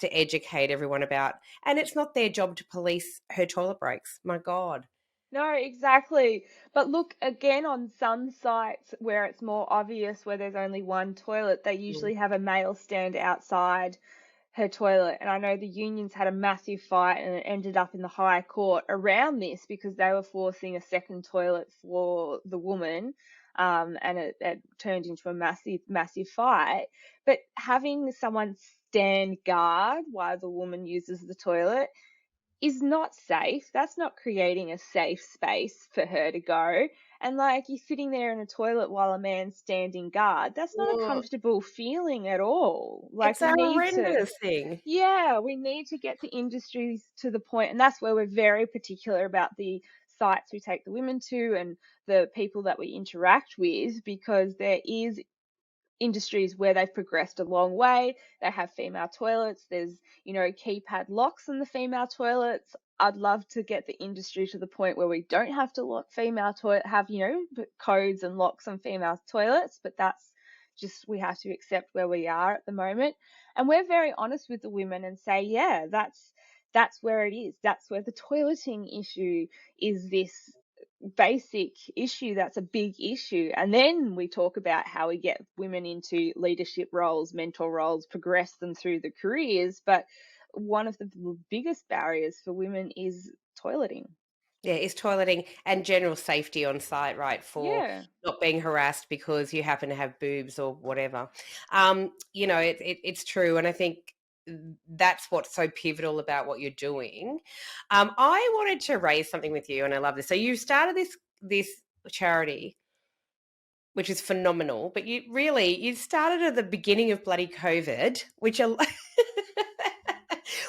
Speaker 1: to educate everyone about, and it's not their job to police her toilet breaks. My God.
Speaker 3: No, exactly. But look, again, on some sites where it's more obvious, where there's only one toilet, they
Speaker 1: Mm.
Speaker 3: usually have a male stand outside her toilet. And I know the unions had a massive fight and it ended up in the High Court around this because they were forcing a second toilet for the woman. And it turned into a massive fight. But having someone stand guard while the woman uses the toilet is not safe. That's not creating a safe space for her to go. And like, you're sitting there in a toilet while a man's standing guard. That's not a
Speaker 1: Ugh.
Speaker 3: comfortable feeling at all. Like,
Speaker 1: It's a horrendous thing.
Speaker 3: we need to get the industries to the point, and that's where we're very particular about the sites we take the women to and the people that we interact with, because there is industries where they've progressed a long way. They have female toilets. There's, keypad locks in the female toilets. I'd love to get the industry to the point where we don't have to have, codes and locks on female toilets, but that's just, we have to accept where we are at the moment. And we're very honest with the women and say, yeah, that's where it is. That's where the toileting issue is, this basic issue that's a big issue. And then we talk about how we get women into leadership roles, mentor roles, progress them through the careers. But one of the biggest barriers for women is toileting.
Speaker 1: Yeah, it's toileting and general safety on site, right? For
Speaker 3: Yeah.
Speaker 1: not being harassed because you happen to have boobs or whatever. It's true. And I think that's what's so pivotal about what you're doing. I wanted to raise something with you, and I love this. So you started this charity, which is phenomenal, but you started at the beginning of bloody COVID, which are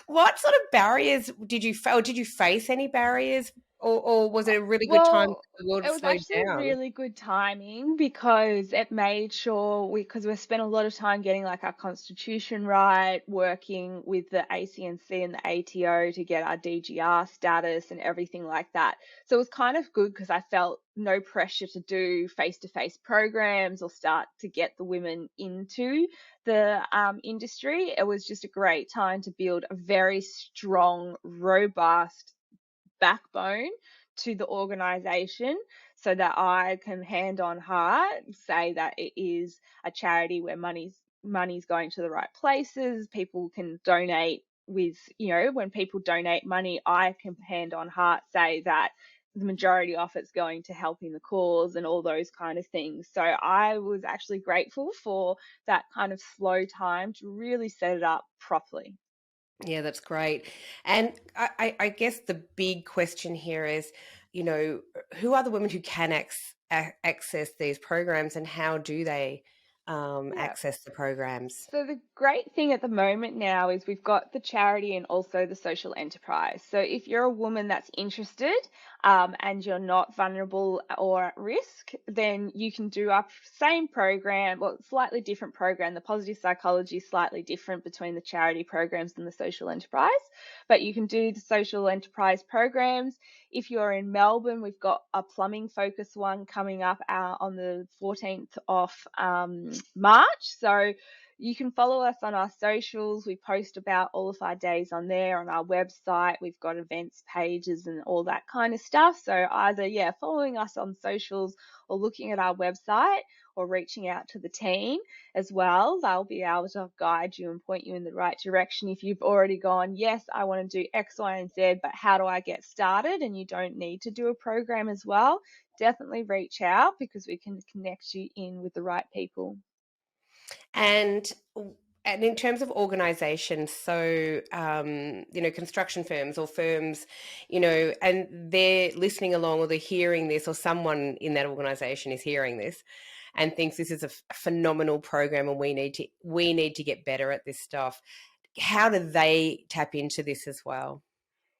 Speaker 1: what sort of barriers did you face any barriers, or was it a really good time
Speaker 3: Well,
Speaker 1: for the world
Speaker 3: it
Speaker 1: to
Speaker 3: was
Speaker 1: slow
Speaker 3: actually
Speaker 1: down?
Speaker 3: really good timing because it made sure because we spent a lot of time getting like our constitution right, working with the ACNC and the ATO to get our DGR status and everything like that. So it was kind of good because I felt no pressure to do face-to-face programs or start to get the women into the industry. It was just a great time to build a very strong, robust backbone to the organization so that I can hand on heart say that it is a charity where money's going to the right places. People can donate with, when people donate money, I can hand on heart say that the majority of it's going to helping the cause and all those kind of things. So I was actually grateful for that kind of slow time to really set it up properly.
Speaker 1: Yeah, that's great. And I guess the big question here is, who are the women who can access these programs, and how do they
Speaker 3: Yeah.
Speaker 1: access the programs?
Speaker 3: So the great thing at the moment now is we've got the charity and also the social enterprise. So if you're a woman that's interested and you're not vulnerable or at risk, then you can do our same program, well, slightly different program. The positive psychology is slightly different between the charity programs and the social enterprise, but you can do the social enterprise programs. If you're in Melbourne, we've got a plumbing focus one coming up on the 14th of March. So you can follow us on our socials. We post about all of our days on there, on our website. We've got events pages and all that kind of stuff. So either, following us on socials or looking at our website or reaching out to the team as well. They'll be able to guide you and point you in the right direction. If you've already gone, yes, I want to do X, Y, and Z, but how do I get started? And you don't need to do a program as well. Definitely reach out because we can connect you in with the right people.
Speaker 1: And in terms of organizations, so construction firms or firms, and they're listening along, or they're hearing this, or someone in that organization is hearing this and thinks this is a phenomenal program and we need to get better at this stuff. How do they tap into this as well?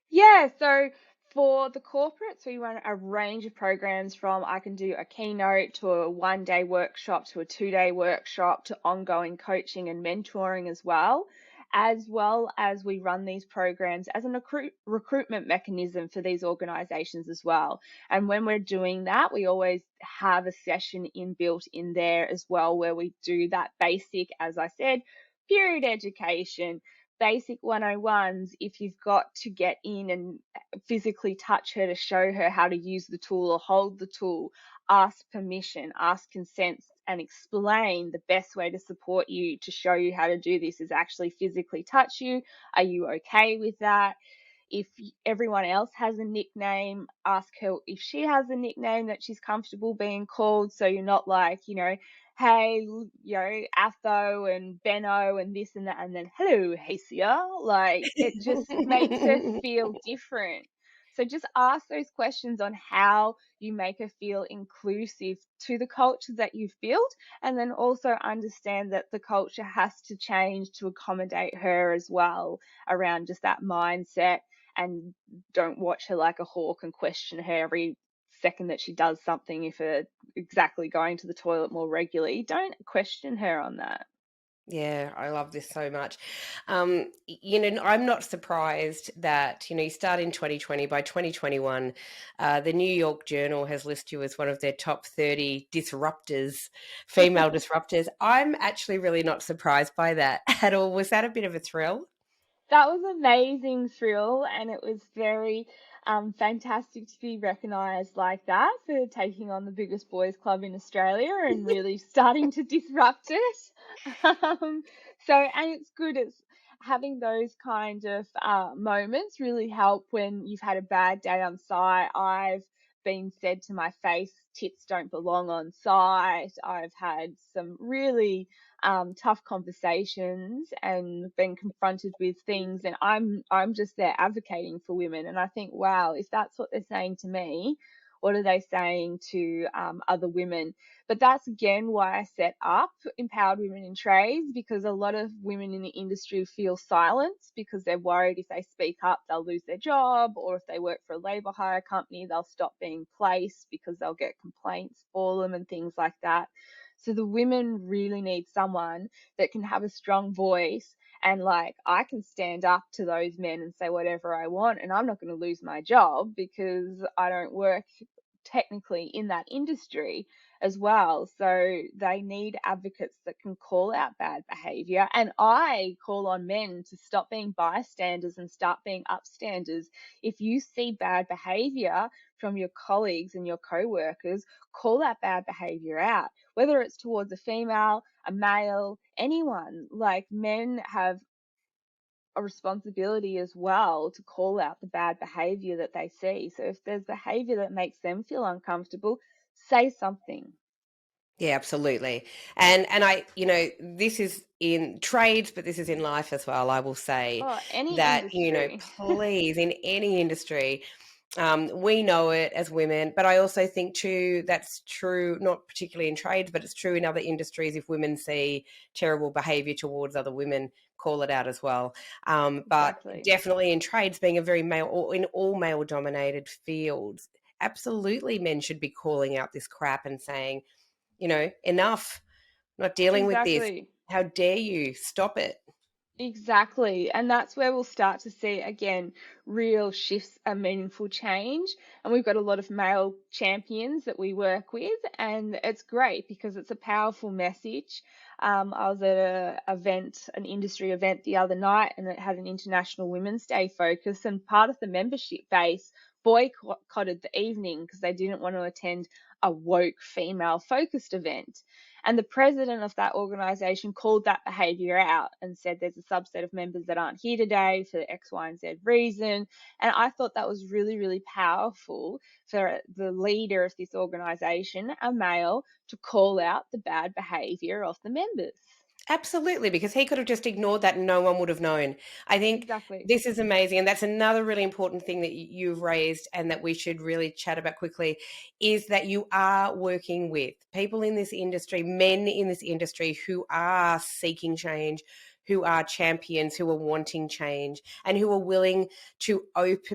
Speaker 3: Yeah, so for the corporates, we run a range of programs from I can do a keynote to a 1-day workshop to a 2-day workshop to ongoing coaching and mentoring as well as we run these programs as a recruitment mechanism for these organizations as well. And when we're doing that, we always have a session inbuilt in there as well where we do that basic, as I said, period education, basic 101s, if you've got to get in and physically touch her to show her how to use the tool or hold the tool, ask permission, ask consent, and explain the best way to support you to show you how to do this is actually physically touch you. Are you okay with that? If everyone else has a nickname, ask her if she has a nickname that she's comfortable being called. So you're not like, hey, Atho and Benno and this and that, and then hello, Hacia. Like, it just makes her feel different. So just ask those questions on how you make her feel inclusive to the culture that you've built, and then also understand that the culture has to change to accommodate her as well around just that mindset. And don't watch her like a hawk and question her every second that she does something. If her exactly going to the toilet more regularly, don't question her on that.
Speaker 1: Yeah, I love this so much. I'm not surprised that, you start in 2020. By 2021, the New York Journal has listed you as one of their top 30 disruptors, female disruptors. I'm actually really not surprised by that at all. Was that a bit of a thrill?
Speaker 3: That was an amazing thrill, and it was very fantastic to be recognised like that for taking on the biggest boys club in Australia and really starting to disrupt it. And it's good. It's having those kind of moments really help when you've had a bad day on site. I've been said to my face, tits don't belong on site. I've had some really tough conversations and been confronted with things, and I'm just there advocating for women. And I think, wow, if that's what they're saying to me, what are they saying to other women? But that's again why I set up Empowered Women in Trades, because a lot of women in the industry feel silenced because they're worried if they speak up they'll lose their job, or if they work for a labour hire company they'll stop being placed because they'll get complaints for them and things like that. So the women really need someone that can have a strong voice, and like, I can stand up to those men and say whatever I want, and I'm not going to lose my job because I don't work technically in that industry as well. So they need advocates that can call out bad behavior. And I call on men to stop being bystanders and start being upstanders. If you see bad behavior from your colleagues and your co-workers, call that bad behavior out, whether it's towards a female, a male, anyone. Like, men have a responsibility as well to call out the bad behavior that they see. So if there's behavior that makes them feel uncomfortable, say something.
Speaker 1: Yeah, absolutely. And this is in trades, but this is in life as well. I will say
Speaker 3: Oh, any
Speaker 1: that,
Speaker 3: industry.
Speaker 1: please, in any industry, we know it as women, but I also think too that's true, not particularly in trades, but it's true in other industries. If women see terrible behaviour towards other women, call it out as well. But
Speaker 3: Exactly.
Speaker 1: definitely in trades, being a very male, or in all male-dominated fields, absolutely men should be calling out this crap and saying, enough, not dealing with this.
Speaker 3: Exactly.
Speaker 1: How dare you? Stop it.
Speaker 3: Exactly. And that's where we'll start to see, again, real shifts and meaningful change. And we've got a lot of male champions that we work with, and it's great because it's a powerful message. I was at an industry event the other night, and it had an International Women's Day focus, and part of the membership base boycotted the evening because they didn't want to attend a woke female focused event. And the president of that organization called that behavior out and said there's a subset of members that aren't here today for X, Y, and Z reason. And I thought that was really, really powerful for the leader of this organization, a male, to call out the bad behavior of the members.
Speaker 1: Absolutely, because he could have just ignored that and no one would have known. I think
Speaker 3: Exactly.
Speaker 1: this is amazing. And that's another really important thing that you've raised and that we should really chat about quickly, is that you are working with people in this industry, men in this industry who are seeking change, who are champions, who are wanting change, and who are willing to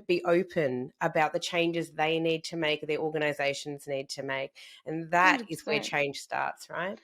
Speaker 1: be open about the changes they need to make, their organizations need to make. And that is where
Speaker 3: 100%.
Speaker 1: change starts, right?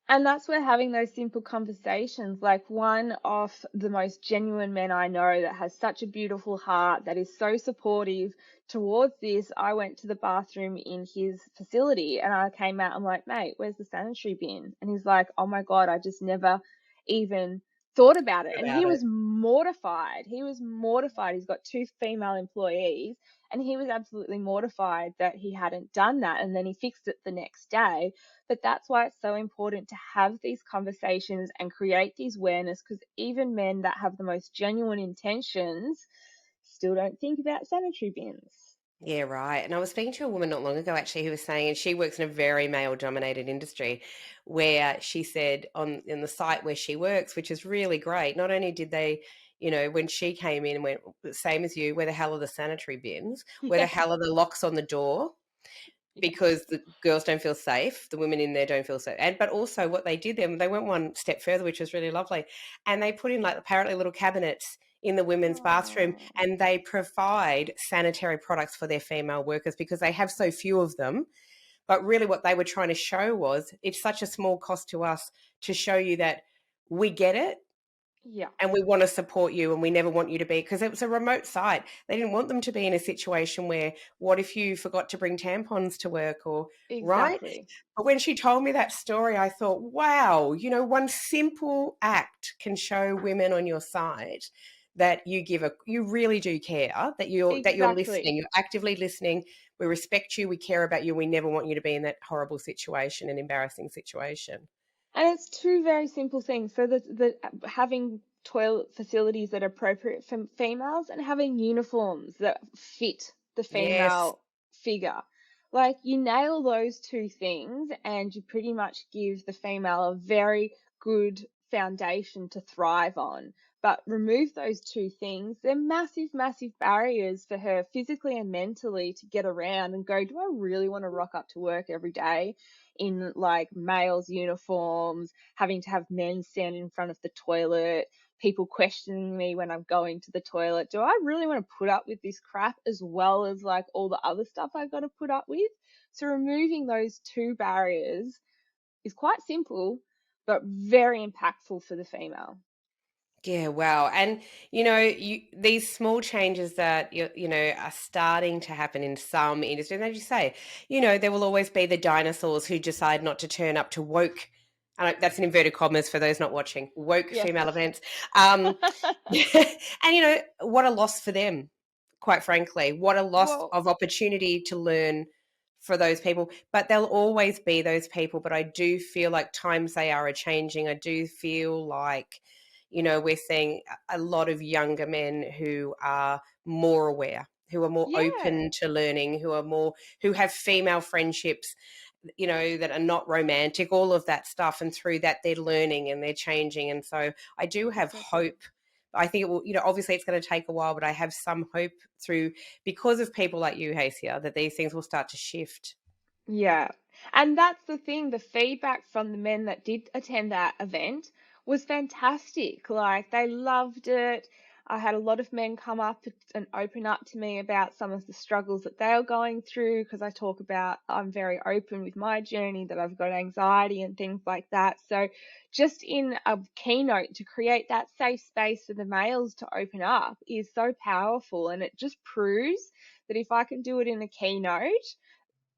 Speaker 3: And that's where having those simple conversations, like one of the most genuine men I know that has such a beautiful heart, that is so supportive towards this. I went to the bathroom in his facility and I came out, I'm like, mate, where's the sanitary bin? And he's like, oh my God, I just never even thought about it. And
Speaker 1: About
Speaker 3: he
Speaker 1: it.
Speaker 3: was mortified. He was mortified. He's got 2 female employees, and he was absolutely mortified that he hadn't done that, and then he fixed it the next day. But that's why it's so important to have these conversations and create these awareness, because even men that have the most genuine intentions still don't think about sanitary bins.
Speaker 1: Yeah, right. And I was speaking to a woman not long ago, actually, who was saying, and she works in a very male-dominated industry, where she said on in the site where she works, which is really great. Not only did they, when she came in and went, same as you, where the hell are the sanitary bins? Where the
Speaker 3: Yeah.
Speaker 1: hell are the locks on the door?
Speaker 3: Yeah.
Speaker 1: Because the girls don't feel safe, the women in there don't feel safe. But also what they did then, they went one step further, which was really lovely, and they put in like apparently little cabinets in the women's bathroom,
Speaker 3: Oh,
Speaker 1: and they provide sanitary products for their female workers because they have so few of them. But really what they were trying to show was it's such a small cost to us to show you that we get it
Speaker 3: yeah,
Speaker 1: and we want to support you and we never want you to be, because it was a remote site. They didn't want them to be in a situation where, what if you forgot to bring tampons to work, or right?
Speaker 3: exactly.
Speaker 1: But when she told me that story, I thought, wow, one simple act can show women on your site that you really do care, that you're
Speaker 3: Exactly.
Speaker 1: listening, you're actively listening. We respect you, we care about you, we never want you to be in that horrible situation and embarrassing situation.
Speaker 3: And it's 2 very simple things. So the having toilet facilities that are appropriate for females, and having uniforms that fit the
Speaker 1: Yes.
Speaker 3: female figure. Like, you nail those 2 things and you pretty much give the female a very good foundation to thrive on. But remove those 2 things, they're massive, massive barriers for her physically and mentally to get around and go, do I really want to rock up to work every day in like males' uniforms, having to have men stand in front of the toilet, people questioning me when I'm going to the toilet? Do I really want to put up with this crap, as well as like all the other stuff I've got to put up with? So removing those 2 barriers is quite simple, but very impactful for the female.
Speaker 1: Yeah, wow. And these small changes that are starting to happen in some industries, and as you say, there will always be the dinosaurs who decide not to turn up to woke, and that's in inverted commas for those not watching, woke
Speaker 3: Yes.
Speaker 1: female events. Um, and what a loss for them, quite frankly. What a loss
Speaker 3: Well,
Speaker 1: of opportunity to learn for those people. But there'll always be those people. But I do feel like times they are changing. I do feel like, we're seeing a lot of younger men who are more aware, who are more
Speaker 3: yeah,
Speaker 1: open to learning, who have female friendships, that are not romantic, all of that stuff. And through that, they're learning and they're changing. And so I do have
Speaker 3: exactly.
Speaker 1: hope. I think it will, obviously it's going to take a while, but I have some hope because of people like you, Hacia, that these things will start to shift.
Speaker 3: Yeah. And that's the thing, the feedback from the men that did attend that event was fantastic. Like, they loved it. I had a lot of men come up and open up to me about some of the struggles that they were going through, because I talk about, I'm very open with my journey, that I've got anxiety and things like that. So just in a keynote, to create that safe space for the males to open up is so powerful. And it just proves that if I can do it in a keynote,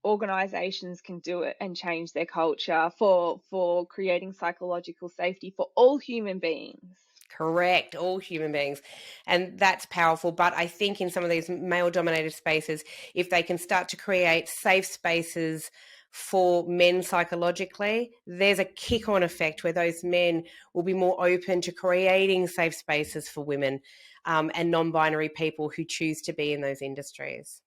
Speaker 3: organizations can do it and change their culture for creating psychological safety for all human beings.
Speaker 1: Correct, all human beings. And that's powerful. But I think in some of these male dominated spaces, if they can start to create safe spaces for men psychologically, there's a kick on effect where those men will be more open to creating safe spaces for women, and non binary people who choose to be in those industries.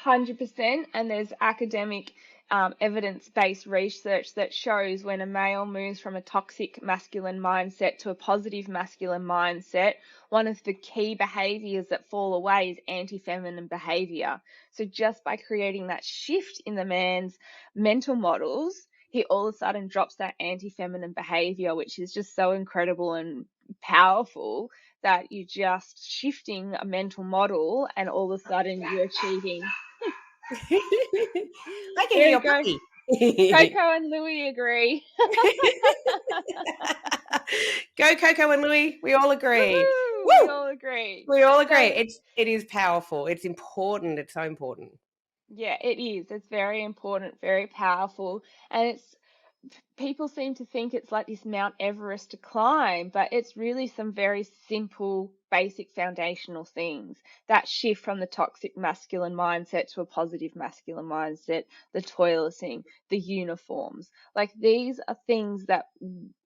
Speaker 3: 100%. And there's academic evidence-based research that shows when a male moves from a toxic masculine mindset to a positive masculine mindset, one of the key behaviors that fall away is anti-feminine behavior. So just by creating that shift in the man's mental models, he all of a sudden drops that anti-feminine behavior, which is just so incredible and powerful, that you're just shifting a mental model and all of a sudden you're achieving.
Speaker 1: I can hear
Speaker 3: There you
Speaker 1: your
Speaker 3: go.
Speaker 1: puppy.
Speaker 3: Coco and Louie agree.
Speaker 1: Go, Coco and Louis. We all agree.
Speaker 3: Woohoo! We
Speaker 1: Woo!
Speaker 3: all agree.
Speaker 1: We all agree.
Speaker 3: So
Speaker 1: It is powerful. It's important. It's so important.
Speaker 3: yeah, it is. It's very important, very powerful, and it's people seem to think it's like this Mount Everest to climb, but it's really some very simple, basic foundational things. That shift from the toxic masculine mindset to a positive masculine mindset, the toileting, the uniforms. Like, these are things that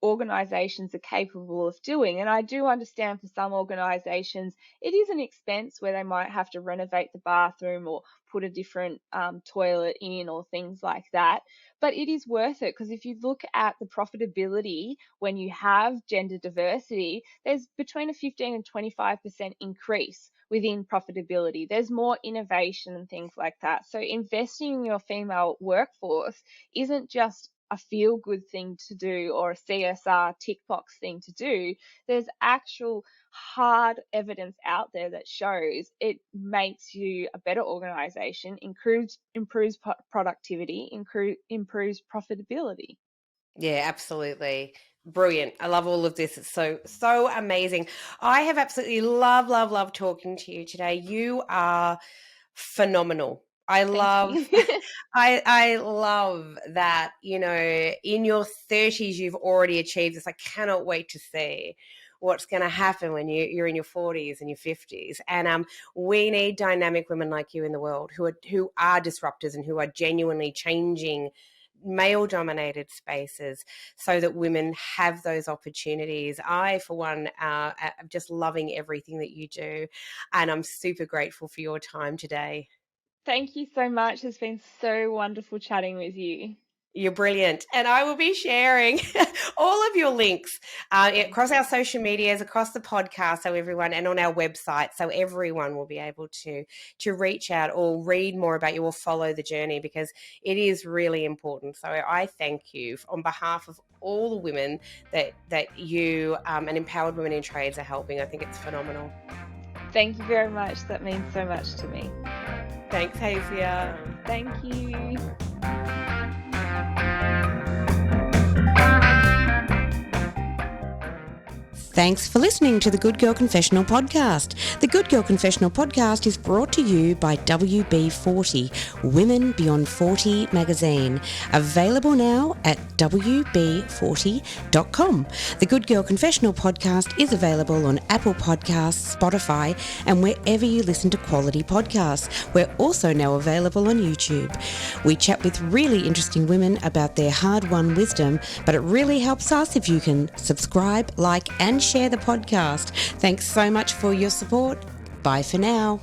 Speaker 3: organizations are capable of doing. And I do understand for some organizations, it is an expense where they might have to renovate the bathroom or put a different toilet in or things like that. But it is worth it, because if you look at the profitability when you have gender diversity, there's between a 15 and 25% increase within profitability. There's more innovation and things like that. So investing in your female workforce isn't just a feel-good thing to do or a CSR tick box thing to do. There's actual hard evidence out there that shows it makes you a better organization, improves productivity, improves profitability.
Speaker 1: Yeah, absolutely. Brilliant. I love all of this. It's so amazing. I have absolutely love talking to you today. You are phenomenal. I love
Speaker 3: Thank you.
Speaker 1: I love that, in your 30s you've already achieved this. I cannot wait to see what's going to happen when you're in your 40s and your 50s. And we need dynamic women like you in the world who are disruptors and who are genuinely changing male-dominated spaces so that women have those opportunities. I, for one, am just loving everything that you do, and I'm super grateful for your time today.
Speaker 3: Thank you so much. It's been so wonderful chatting with you.
Speaker 1: You're brilliant. And I will be sharing all of your links across our social medias, across the podcast, so everyone, and on our website, so everyone will be able to reach out or read more about you or follow the journey, because it is really important. So I thank you on behalf of all the women that you and empowered women in trades are helping. I think it's phenomenal.
Speaker 3: Thank you very much. That means so much to me.
Speaker 1: Thanks, Hacia.
Speaker 3: Thank you.
Speaker 4: Thanks for listening to the Good Girl Confessional podcast. The Good Girl Confessional podcast is brought to you by WB40, Women Beyond 40 magazine. Available now at WB40.com. The Good Girl Confessional podcast is available on Apple Podcasts, Spotify, and wherever you listen to quality podcasts. We're also now available on YouTube. We chat with really interesting women about their hard-won wisdom, but it really helps us if you can subscribe, like, and share the podcast. Thanks so much for your support. Bye for now.